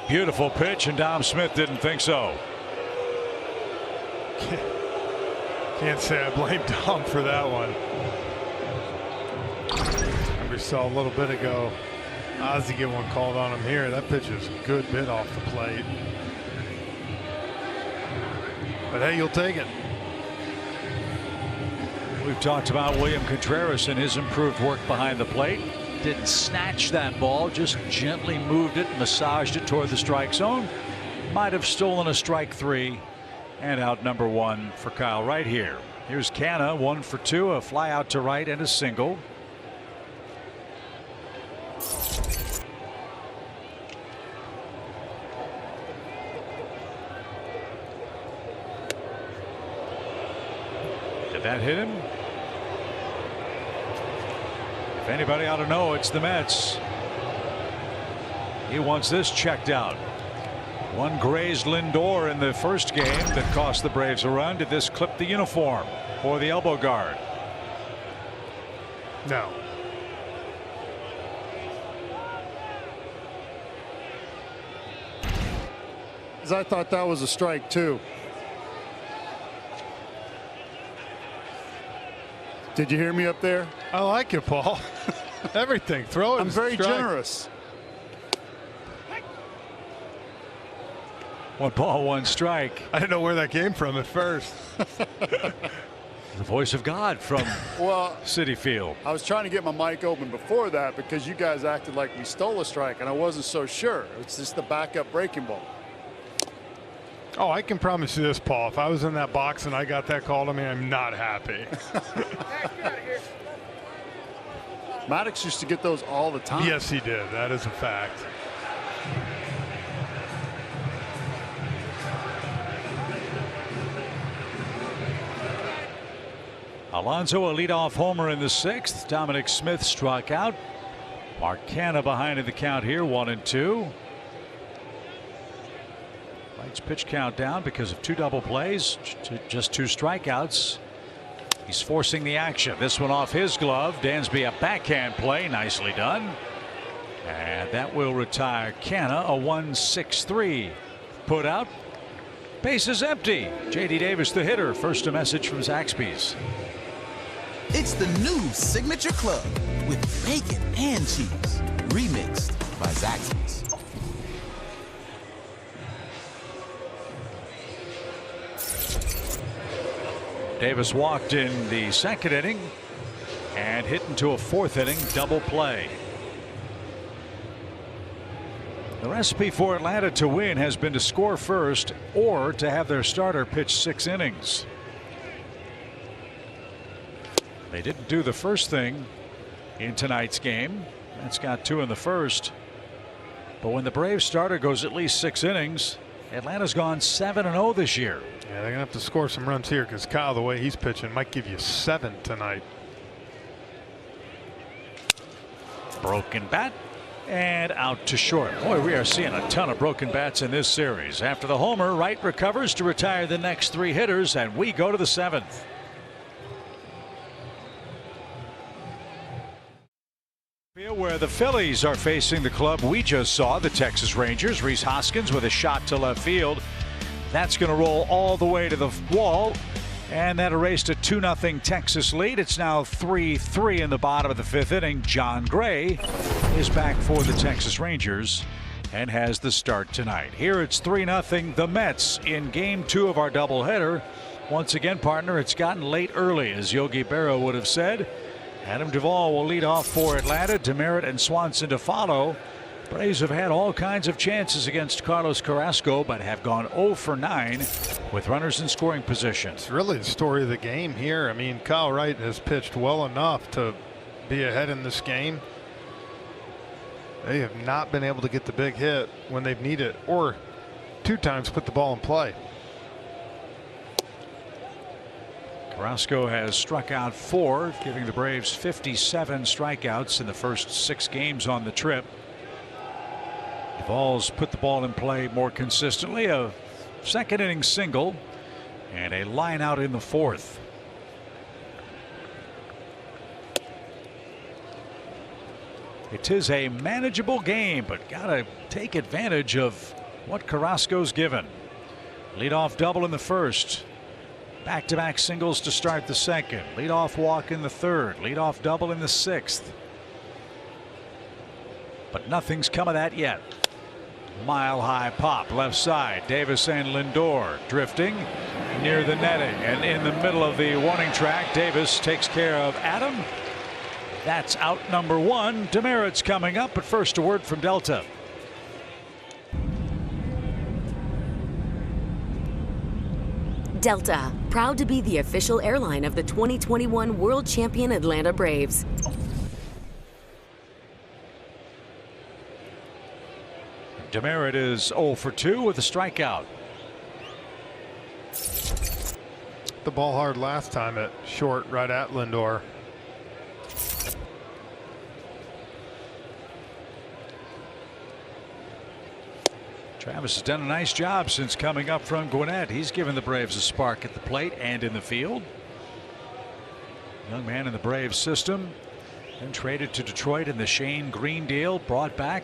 Beautiful pitch, and Dom Smith didn't think so. Can't say I blame Dom for that one. We saw a little bit ago Ozzie get one called on him here. That pitch is a good bit off the plate. But hey, you'll take it. We've talked about William Contreras and his improved work behind the plate. Didn't snatch that ball, just gently moved it, massaged it toward the strike zone. Might have stolen a strike 3, and out number 1 for Kyle Wright here. Here's Canna, 1 for 2, a fly out to right and a single. Did that hit him? If anybody ought to know, it's the Mets. He wants this checked out. One grazed Lindor in the first game that cost the Braves a run. Did this clip the uniform or the elbow guard? No. I thought that was a strike too. Did you hear me up there? I like it, Paul. Everything. Throw it. I'm very generous. 1 ball, 1 strike. I didn't know where that came from at first. The voice of God from Citi Field. I was trying to get my mic open before that because you guys acted like we stole a strike, and I wasn't so sure. It's just the backup breaking ball. Oh, I can promise you this, Paul. If I was in that box and I got that call to me, I'm not happy. Maddox used to get those all the time. Yes, he did. That is a fact. Alonso, a leadoff homer in the 6th. Dominic Smith struck out. Mark Canna behind in the count here, 1-2. Wright's pitch count down because of 2 double plays, just 2 strikeouts. He's forcing the action. This one off his glove. Dansby a backhand play, nicely done. And that will retire Canna. A 1-6-3 put out. Bases empty. J.D. Davis, the hitter. First a message from Zaxby's. It's the new Signature Club with bacon and cheese, remixed by Zaxby's. Davis walked in the 2nd inning and hit into a 4th inning double play. The recipe for Atlanta to win has been to score first or to have their starter pitch 6 innings. They didn't do the first thing in tonight's game. That's got 2 in the first. But when the Braves starter goes at least 6 innings, Atlanta's gone 7-0 this year. Yeah, they're going to have to score some runs here because Kyle, the way he's pitching, might give you 7 tonight. Broken bat and out to short. Boy, we are seeing a ton of broken bats in this series. After the homer, Wright recovers to retire the next 3 hitters, and we go to the 7th. Where the Phillies are facing the club we just saw, the Texas Rangers. Rhys Hoskins with a shot to left field. That's going to roll all the way to the wall, and that erased a 2-0 Texas lead. It's now 3-3 in the bottom of the 5th inning. John Gray is back for the Texas Rangers and has the start tonight. Here it's 3-0 the Mets in game 2 of our doubleheader. Once again, partner, it's gotten late early, as Yogi Berra would have said. Adam Duvall will lead off for Atlanta. Demerit and Swanson to follow. Braves have had all kinds of chances against Carlos Carrasco, but have gone 0 for 9 with runners in scoring position. It's really the story of the game here. I mean, Kyle Wright has pitched well enough to be ahead in this game. They have not been able to get the big hit when they've needed it, or 2 times put the ball in play. Carrasco has struck out 4, giving the Braves 57 strikeouts in the first 6 games on the trip. Duvall's put the ball in play more consistently. A second inning single and a line out in the 4th. It is a manageable game, but gotta take advantage of what Carrasco's given. Leadoff double in the 1st. Back-to-back singles to start the 2nd. Leadoff walk in the 3rd. Leadoff double in the 6th. But nothing's come of that yet. Mile high pop left side. Davis and Lindor drifting near the netting, and in the middle of the warning track, Davis takes care of Adam. That's out number 1. Demerit's coming up, but first a word from Delta. Delta, proud to be the official airline of the 2021 World Champion Atlanta Braves. Demerit is 0 for 2 with a strikeout. The ball hard last time at short, right at Lindor. Travis has done a nice job since coming up from Gwinnett. He's given the Braves a spark at the plate and in the field. Young man in the Braves system, then traded to Detroit in the Shane Green deal, brought back.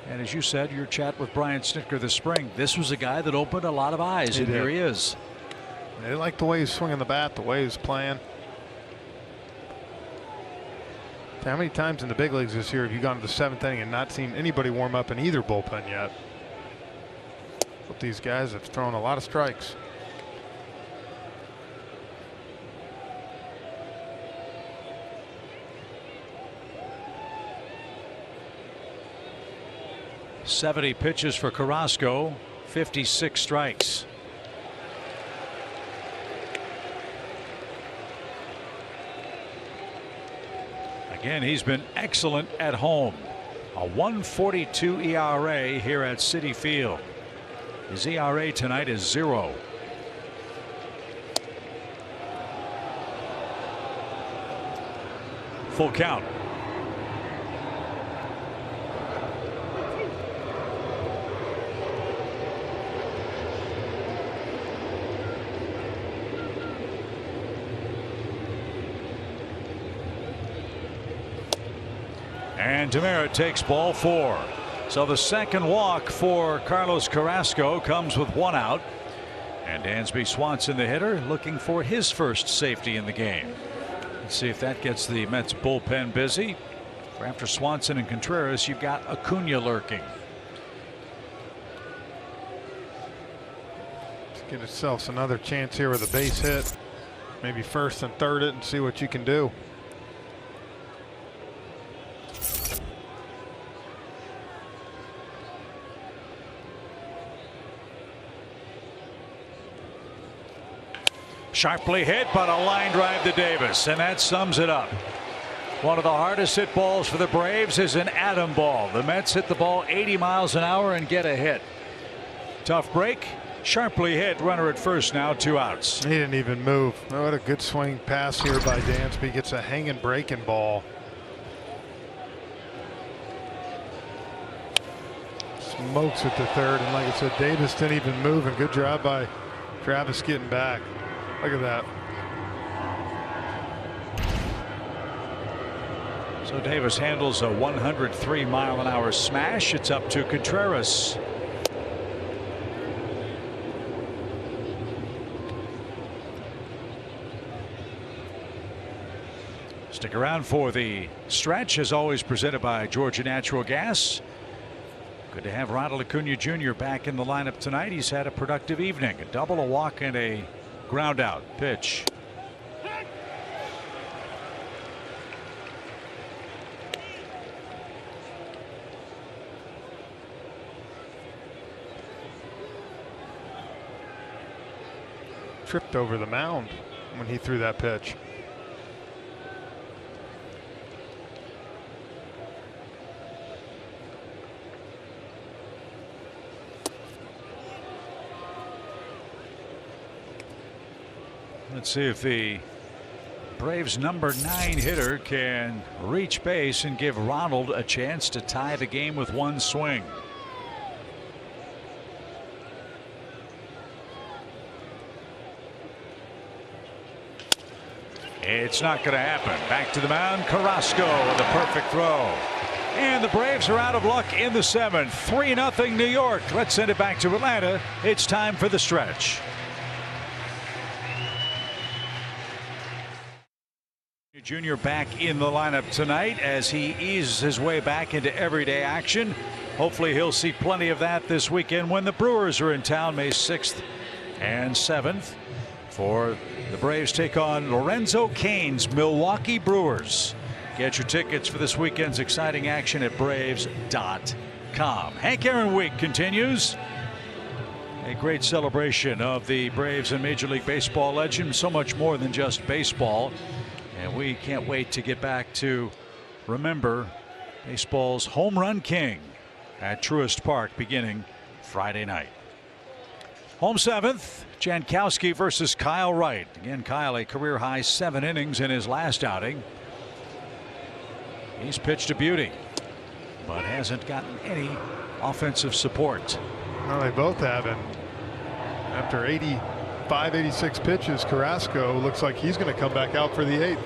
And as you said, your chat with Brian Snitker this spring, this was a guy that opened a lot of eyes, and here he is. They like the way he's swinging the bat, the way he's playing. How many times in the big leagues this year have you gone to the 7th inning and not seen anybody warm up in either bullpen yet? But these guys have thrown a lot of strikes. .70 pitches for Carrasco, 56 strikes. Again, he's been excellent at home. A 1.42 ERA here at Citi Field. His ERA tonight is 0. Full count. And Demerit takes ball 4. So the second walk for Carlos Carrasco comes with 1 out. And Dansby Swanson, the hitter, looking for his first safety in the game. Let's see if that gets the Mets bullpen busy. After Swanson and Contreras, you've got Acuna lurking. Let's get itself another chance here with a base hit. Maybe first and third it and see what you can do. Sharply hit, but a line drive to Davis, and that sums it up. One of the hardest hit balls for the Braves is an Adam ball. The Mets hit the ball 80 miles an hour and get a hit. Tough break. Sharply hit. Runner at first now, 2 outs. He didn't even move. Oh, what a good swing pass here by Dansby. Gets a hanging breaking ball. Smokes it to third, and like I said, Davis didn't even move, and good job by Travis getting back. Look at that. So Davis handles a 103-mile-an-hour smash. It's up to Contreras. Stick around for the stretch, as always presented by Georgia Natural Gas. Good to have Ronald Acuna Jr. back in the lineup tonight. He's had a productive evening. A double, a walk, and a ground out. Pitch. tripped over the mound when he threw that pitch. Let's see if the Braves' number 9 hitter can reach base and give Ronald a chance to tie the game with one swing. It's not going to happen. Back to the mound, Carrasco with a perfect throw. And the Braves are out of luck in the 7th. 3-0 New York. Let's send it back to Atlanta. It's time for the stretch. Jr. back in the lineup tonight as he eases his way back into everyday action. Hopefully he'll see plenty of that this weekend when the Brewers are in town May 6th and 7th. For the Braves take on Lorenzo Cain's Milwaukee Brewers. Get your tickets for this weekend's exciting action at Braves.com. Hank Aaron Week continues. A great celebration of the Braves and Major League Baseball legend. So much more than just baseball. And we can't wait to get back to remember baseball's home run king at Truist Park beginning Friday night. Home 7th, Jankowski versus Kyle Wright. Again, Kyle a career high 7 innings in his last outing. He's pitched a beauty, but hasn't gotten any offensive support. Well, they both haven't. After 85, 86 pitches, Carrasco looks like he's going to come back out for the 8th.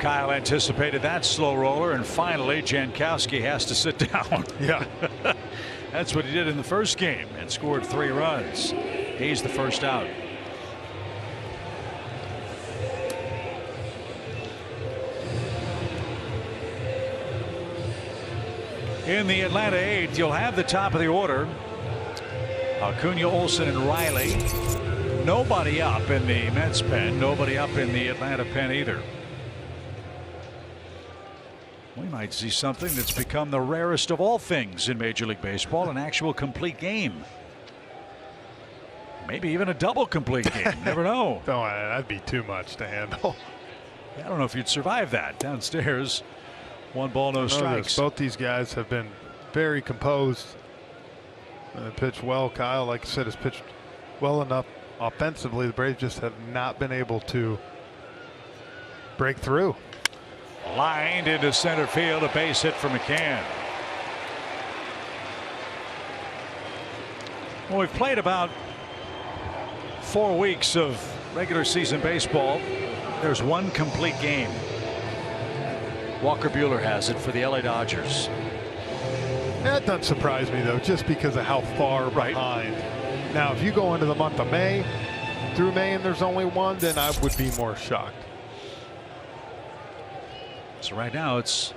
Kyle anticipated that slow roller, and finally Jankowski has to sit down. Yeah. That's what he did in the first game and scored 3 runs. He's the first out. In the Atlanta 8th, you'll have the top of the order. Acuna, Olsen, and Riley. Nobody up in the Mets pen. Nobody up in the Atlanta pen either. We might see something that's become the rarest of all things in Major League Baseball, an actual complete game. Maybe even a double complete game. Never know. No, that'd be too much to handle. I don't know if you'd survive that. Downstairs, 1 ball, no strikes. Both these guys have been very composed. Pitched well. Kyle, like I said, has pitched well enough offensively. The Braves just have not been able to break through. Lined into center field, a base hit for McCann. Well, we've played about 4 weeks of regular season baseball. There's 1 complete game. Walker Buehler has it for the LA Dodgers. That doesn't surprise me, though, just because of how far behind. Now, if you go into the month of May, through May, and there's only 1, then I would be more shocked. So right now it's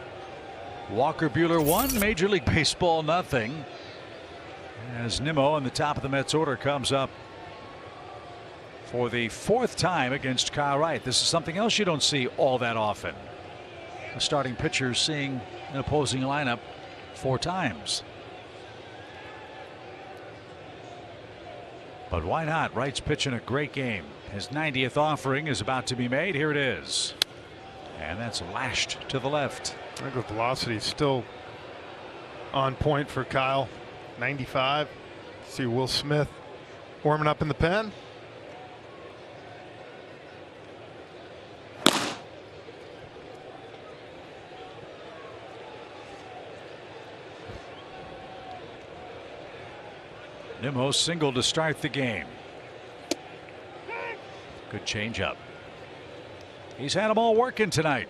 Walker Buehler 1, Major League Baseball nothing. As Nimmo on the top of the Mets order comes up for the 4th time against Kyle Wright. This is something else you don't see all that often. The starting pitcher seeing an opposing lineup 4 times. But why not? Wright's pitching a great game. His 90th offering is about to be made. Here it is. And that's lashed to the left. I think the velocity is still on point for Kyle. 95. See Will Smith warming up in the pen. Nimmo single to start the game. Good changeup. He's had them all working tonight.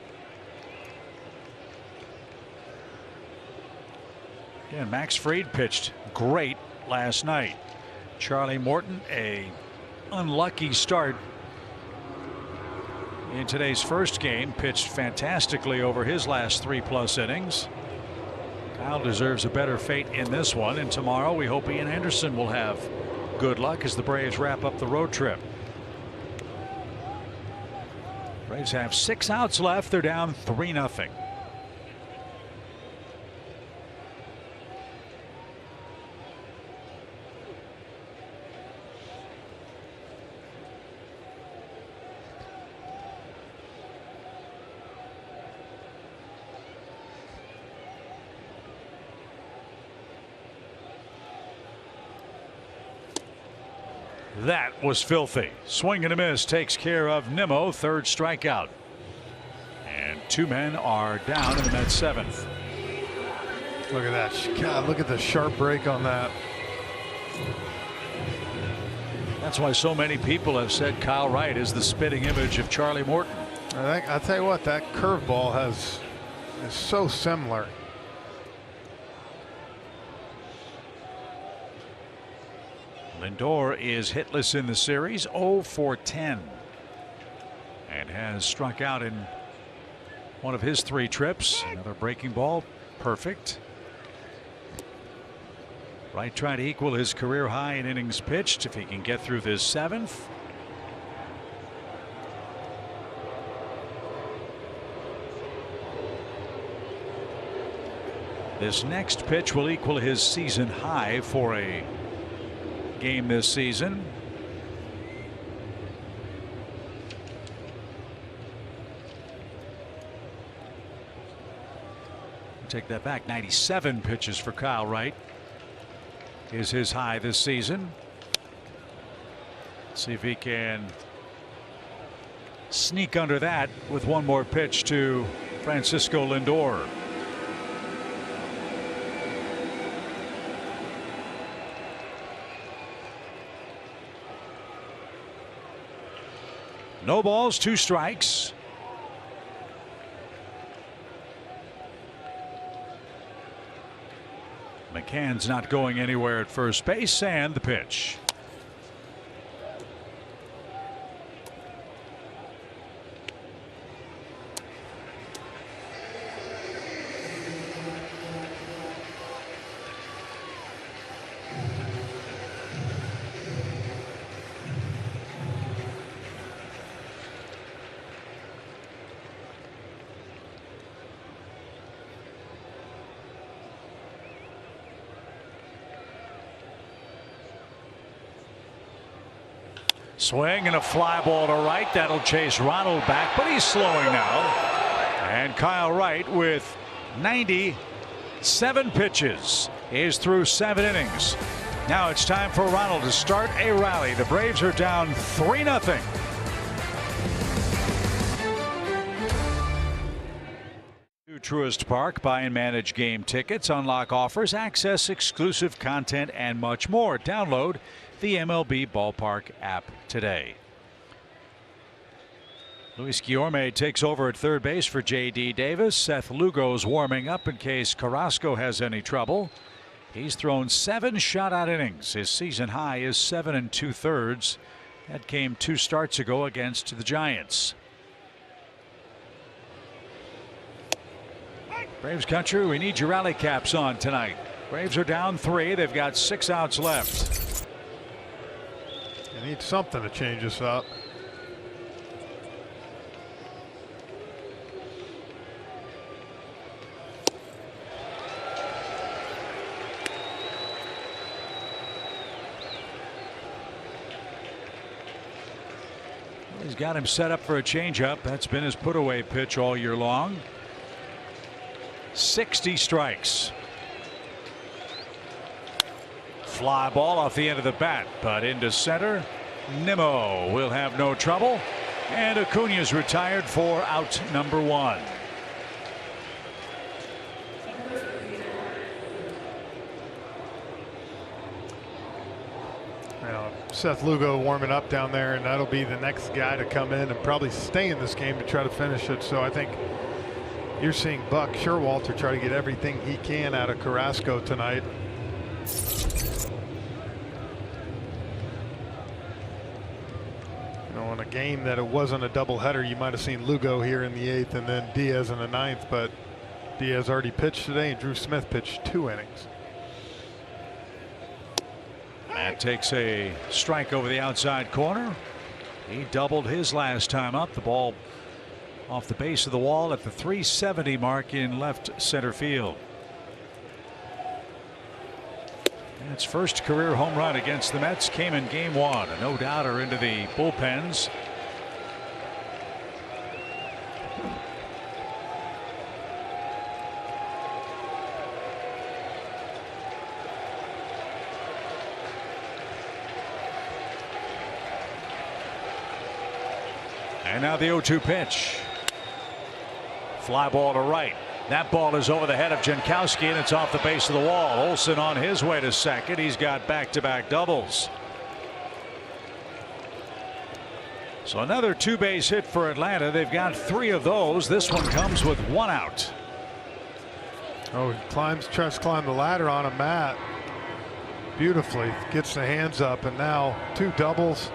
Again, Max Fried pitched great last night. Charlie Morton, a unlucky start in today's first game, pitched fantastically over his last 3+ innings. Kyle deserves a better fate in this one, and tomorrow we hope Ian Anderson will have good luck as the Braves wrap up the road trip. Braves have 6 outs left. They're down 3-0. That was filthy. Swing and a miss takes care of Nimmo. Third strikeout. And two men are down in the Mets' seventh. Look at that. God, look at the sharp break on that. That's why so many people have said Kyle Wright is the spitting image of Charlie Morton. I'll tell you what, that curveball is so similar. Lindor is hitless in the series, 0 for 10, and has struck out in one of his 3 trips. Another breaking ball, perfect. Wright trying to equal his career high in innings pitched if he can get through this 7th. This next pitch will equal his season high for a game this season. Take that back. 97 pitches for Kyle Wright is his high this season. See if he can sneak under that with one more pitch to Francisco Lindor. No balls, 2 strikes. McCann's not going anywhere at first base, and the pitch. Swing and a fly ball to right. That'll chase Ronald back, but he's slowing now. And Kyle Wright with 97 pitches is through 7 innings. Now it's time for Ronald to start a rally. The Braves are down 3-0. Truist Park. Buy and manage game tickets, unlock offers, access exclusive content, and much more. Download the MLB Ballpark app today. Luis Guillorme takes over at third base for J.D. Davis. Seth Lugo's warming up in case Carrasco has any trouble. He's thrown 7 shutout innings. His season high is 7 2/3. That came 2 starts ago against the Giants. Braves country, we need your rally caps on tonight. Braves are down 3. They've got 6 outs left. You need something to change this up. He's got him set up for a changeup. That's been his put-away pitch all year long. 60 strikes. Fly ball off the end of the bat, but into center. Nimmo will have no trouble, and Acuna's retired for out number 1. Now, Seth Lugo warming up down there, and that'll be the next guy to come in and probably stay in this game to try to finish it. So I think you're seeing Buck Showalter try to get everything he can out of Carrasco tonight. You know, in a game that it wasn't a doubleheader, you might have seen Lugo here in the 8th and then Diaz in the 9th, but Diaz already pitched today and Drew Smith pitched 2 innings. That takes a strike over the outside corner. He doubled his last time up. The ball off the base of the wall at the 370 mark in left center field. And its first career home run against the Mets came in game 1. A no-doubter into the bullpens. And now the 0-2 pitch. Fly ball to right. That ball is over the head of Jankowski, and it's off the base of the wall. Olsen on his way to second. He's got back-to-back doubles. So another two-base hit for Atlanta. They've got 3 of those. This one comes with 1 out. Oh, he tries to climb the ladder on a mat. Beautifully gets the hands up, and now 2 doubles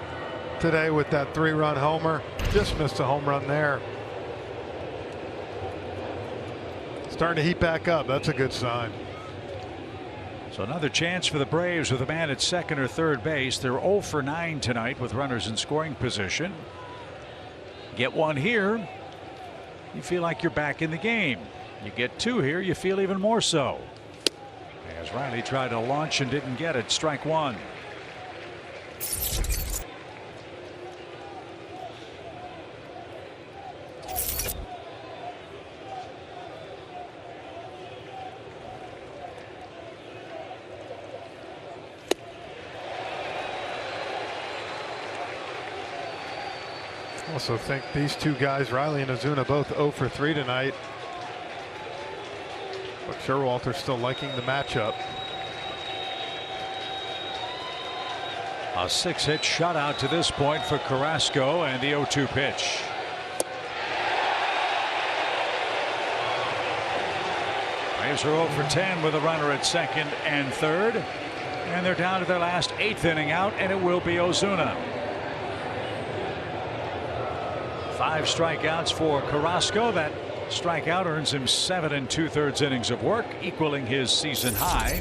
today with that 3-run homer. Just missed a home run there. Starting to heat back up. That's a good sign. So another chance for the Braves with a man at second or third base. They're 0 for 9 tonight with runners in scoring position. Get 1 here, you feel like you're back in the game. You get 2 here, you feel even more so. As Riley tried to launch and didn't get it. Strike 1. Also think these 2 guys, Riley and Ozuna, both 0 for 3 tonight. But Sherwalter's still liking the matchup. A 6-hit shutout to this point for Carrasco, and the 0-2 pitch. Braves are 0 for 10 with a runner at second and third. And they're down to their last 8th inning out, and it will be Ozuna. 5 strikeouts for Carrasco. That strikeout earns him 7 2/3 innings of work, equaling his season high.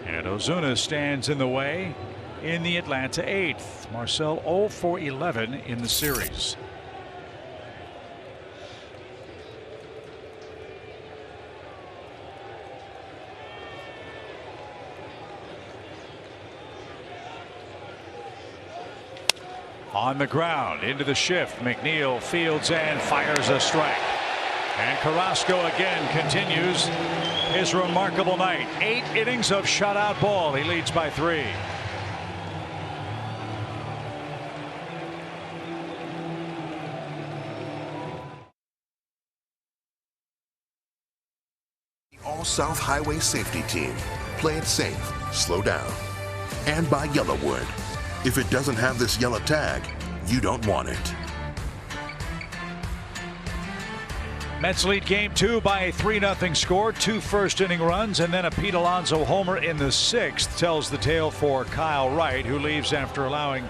And Ozuna stands in the way in the Atlanta 8th. Marcell 0 for 11 in the series. On the ground into the shift, McNeil fields and fires a strike. And Carrasco again continues his remarkable night. 8 innings of shutout ball. He leads by 3. All-South Highway Safety Team. Play it safe. Slow down. And by Yellowwood. If it doesn't have this yellow tag, you don't want it. Mets lead game 2 by a 3-0 score. 2 first-inning runs, and then a Pete Alonso homer in the 6th tells the tale for Kyle Wright, who leaves after allowing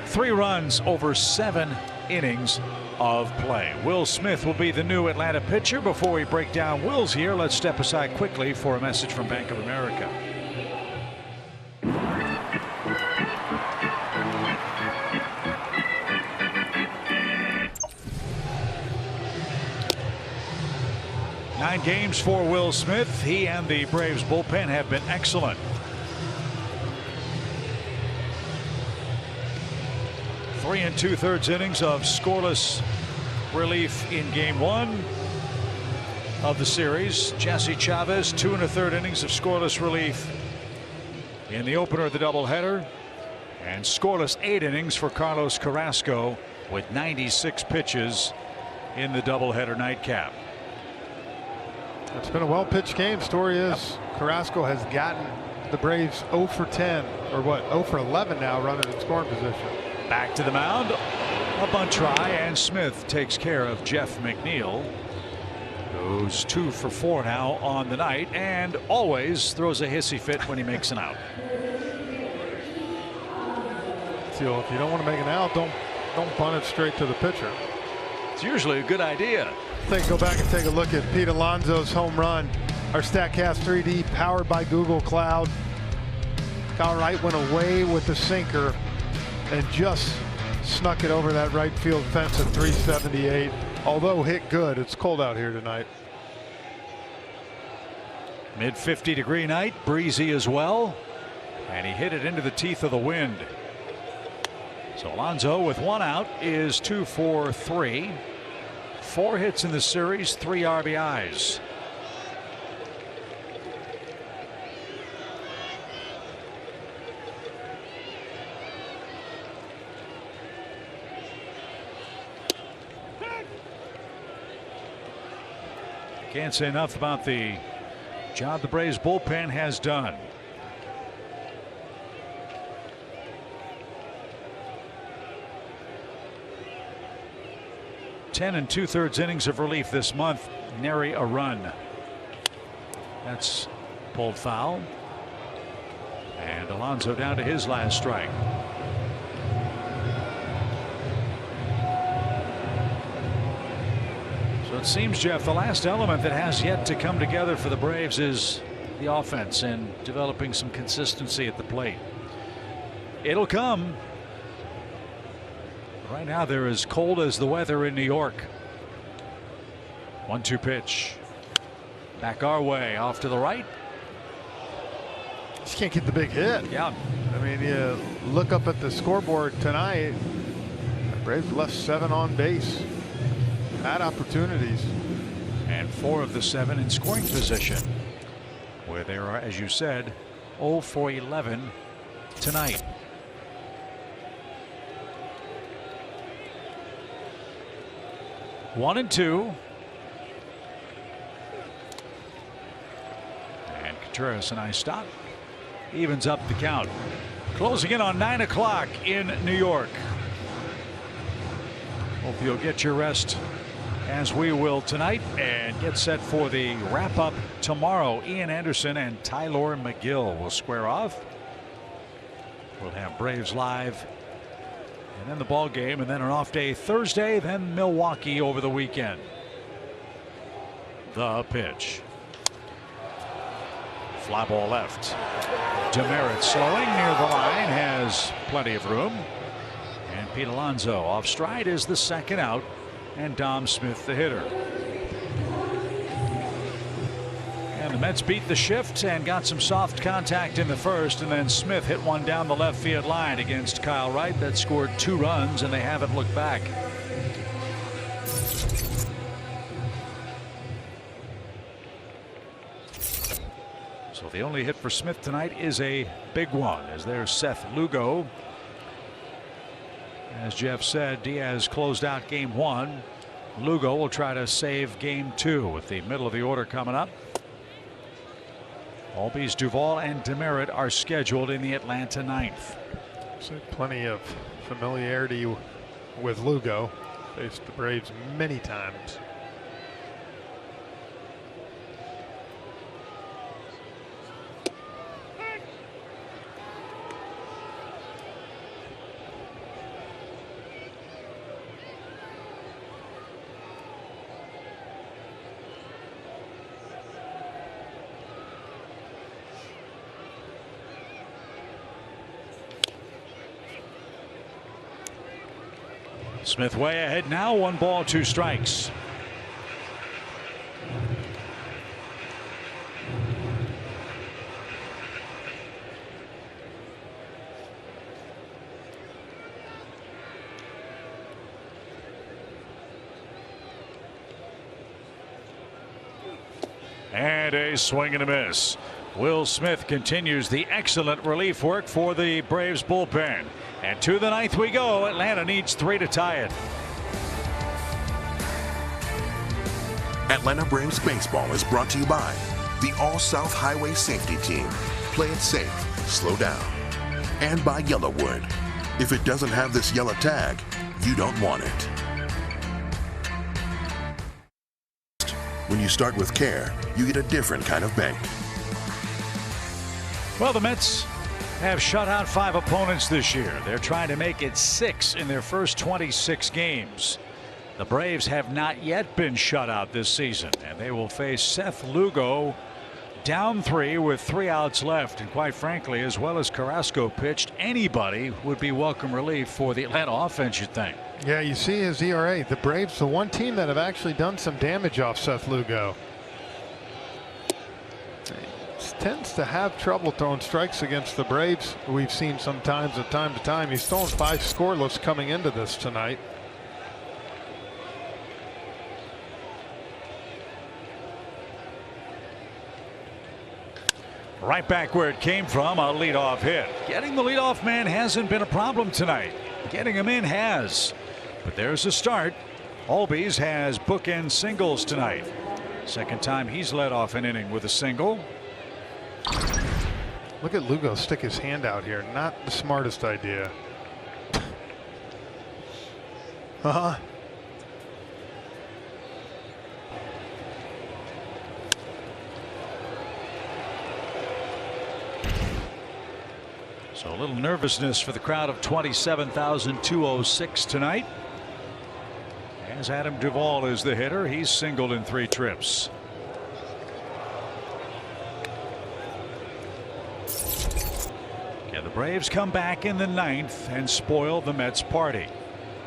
3 runs over 7 innings of play. Will Smith will be the new Atlanta pitcher. Before we break down Will's here, let's step aside quickly for a message from Bank of America. Nine games for Will Smith. He and the Braves bullpen have been excellent. 3 2/3 innings of scoreless relief in game 1 of the series. Jesse Chavez 2 1/3 innings of scoreless relief in the opener of the doubleheader, and scoreless 8 innings for Carlos Carrasco with 96 pitches in the doubleheader nightcap. It's been a well-pitched game. Story is Carrasco has gotten the Braves 0 for 10, or what, 0 for 11 now, running in scoring position. Back to the mound, a bunt try, and Smith takes care of Jeff McNeil, who's 2 for 4 now on the night, and always throws a hissy fit when he makes an out. So if you don't want to make an out, don't bunt it straight to the pitcher. It's usually a good idea. Go back and take a look at Pete Alonso's home run. Our StatCast 3D powered by Google Cloud. Kyle Wright went away with the sinker and just snuck it over that right field fence at 378. Although hit good, it's cold out here tonight. Mid 50-degree night, breezy as well, and he hit it into the teeth of the wind. So Alonso with 1 out is 2 for 3. 4 hits in the series, 3 RBIs. Can't say enough about the job the Braves bullpen has done. Ten and 2/3 innings of relief this month. Nary a run. That's pulled foul. And Alonso down to his last strike. So it seems, Jeff, the last element that has yet to come together for the Braves is the offense and developing some consistency at the plate. It'll come. Right now they're as cold as the weather in New York. 1-2 pitch. Back our way, off to the right. Just can't get the big hit. Yeah. I mean, you look up at the scoreboard tonight. The Braves left 7 on base. Had opportunities. And 4 of the 7 in scoring position, where they are, as you said, 0 for 11 tonight. One and 2. And Contreras and I stop. Evens up the count. Closing in on 9 o'clock in New York. Hope you'll get your rest, as we will tonight, and get set for the wrap-up tomorrow. Ian Anderson and Tyler McGill will square off. We'll have Braves live, and then the ball game, and then an off day Thursday, then Milwaukee over the weekend. The pitch. Fly ball left. Demerit slowing near the line, has plenty of room. And Pete Alonso off stride is the second out, and Dom Smith the hitter. And the Mets beat the shift and got some soft contact in the first, and then Smith hit one down the left field line against Kyle Wright that scored 2 runs, and they haven't looked back. So the only hit for Smith tonight is a big one, as there's Seth Lugo. As Jeff said, Diaz closed out game 1. Lugo will try to save game 2 with the middle of the order coming up. Albies, Duvall, and Demerit are scheduled in the Atlanta 9th. So plenty of familiarity with Lugo. Faced the Braves many times. Smith way ahead now, 1 ball, 2 strikes. And a swing and a miss. Will Smith continues the excellent relief work for the Braves bullpen. And to the 9th we go. Atlanta needs 3 to tie it. Atlanta Braves baseball is brought to you by the All-South Highway Safety Team. Play it safe, slow down. And by Yellowwood. If it doesn't have this yellow tag, you don't want it. When you start with care, you get a different kind of bank. Well, the Mets have shut out 5 opponents this year. They're trying to make it 6 in their first 26 games. The Braves have not yet been shut out this season, and they will face Seth Lugo down 3 with 3 outs left. And quite frankly, as well as Carrasco pitched, anybody would be welcome relief for the Atlanta offense, you'd think. Yeah, you see his ERA. The Braves, the one team that have actually done some damage off Seth Lugo. Tends to have trouble throwing strikes against the Braves. We've seen sometimes at time to time. He's thrown 5 scoreless coming into this tonight. Right back where it came from, a leadoff hit. Getting the leadoff man hasn't been a problem tonight. Getting him in has. But there's a start. Albies has bookend singles tonight. Second time he's led off an inning with a single. Look at Lugo stick his hand out here. Not the smartest idea. So a little nervousness for the crowd of 27,206 tonight. As Adam Duvall is the hitter, he's singled in 3 trips. And the Braves come back in the 9th and spoil the Mets party.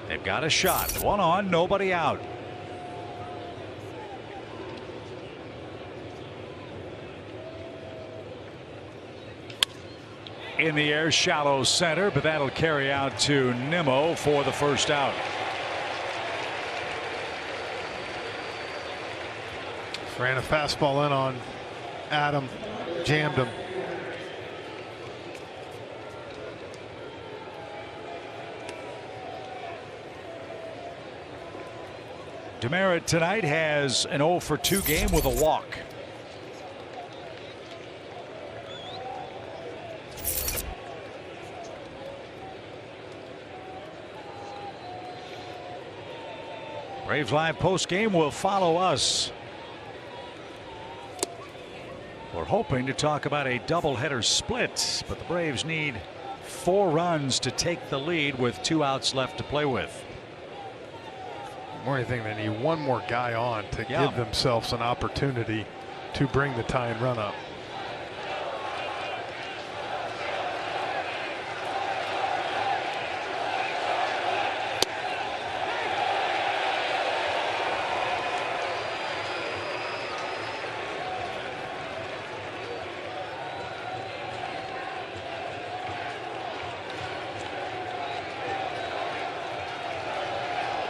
They've got a shot. 1 on, nobody out. In the air, shallow center, but that'll carry out to Nimmo for the first out. Ran a fastball in on Adam, jammed him. Demerit tonight has an 0 for 2 game with a walk. Braves Live post game will follow us. We're hoping to talk about a doubleheader split, but the Braves need 4 runs to take the lead with 2 outs left to play with. More anything, they need one more guy on to give themselves an opportunity to bring the tying run up.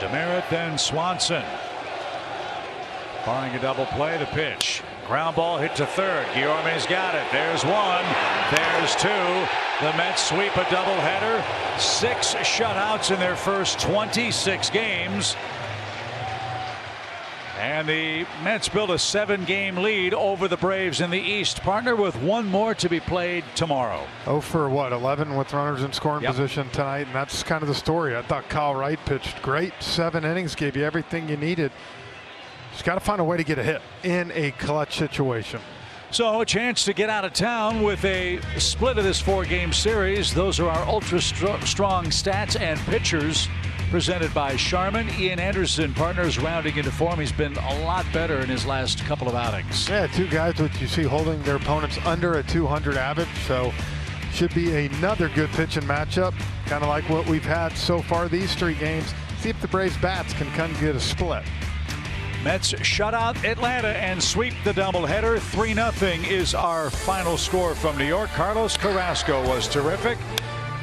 Demerit, then Swanson. Barring a double play, the pitch. Ground ball hit to third. Guillorme's got it. There's 1. There's 2. The Mets sweep a doubleheader. 6 shutouts in their first 26 games. And the Mets build a 7-game lead over the Braves in the East, partner, with 1 more to be played tomorrow. 0 for 11 with runners in scoring position tonight, and that's kind of the story. I thought Kyle Wright pitched great. 7 innings, gave you everything you needed. Just got to find a way to get a hit in a clutch situation. So a chance to get out of town with a split of this 4-game series. Those are our ultra strong stats and pitchers, presented by Charmin. Ian Anderson, partners rounding into form. He's been a lot better in his last couple of outings. Yeah, 2 guys which you see holding their opponents under a 200 average, so should be another good pitching matchup, kind of like what we've had so far these 3 games. See if the Braves bats can come get a split. Mets shut out Atlanta and sweep the doubleheader. 3-0 is our final score from New York. Carlos Carrasco was terrific.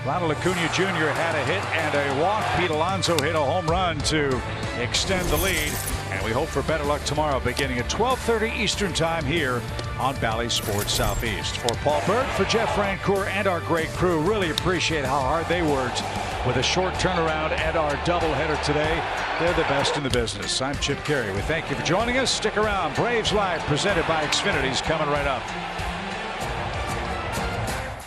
Ronald Acuna Jr. had a hit and a walk. Pete Alonso hit a home run to extend the lead. And we hope for better luck tomorrow beginning at 12:30 Eastern Time here on Bally Sports Southeast. For Paul Burt, for Jeff Rancourt, and our great crew, really appreciate how hard they worked with a short turnaround and our doubleheader today. They're the best in the business. I'm Chip Carey. We thank you for joining us. Stick around. Braves Live presented by Xfinity is coming right up.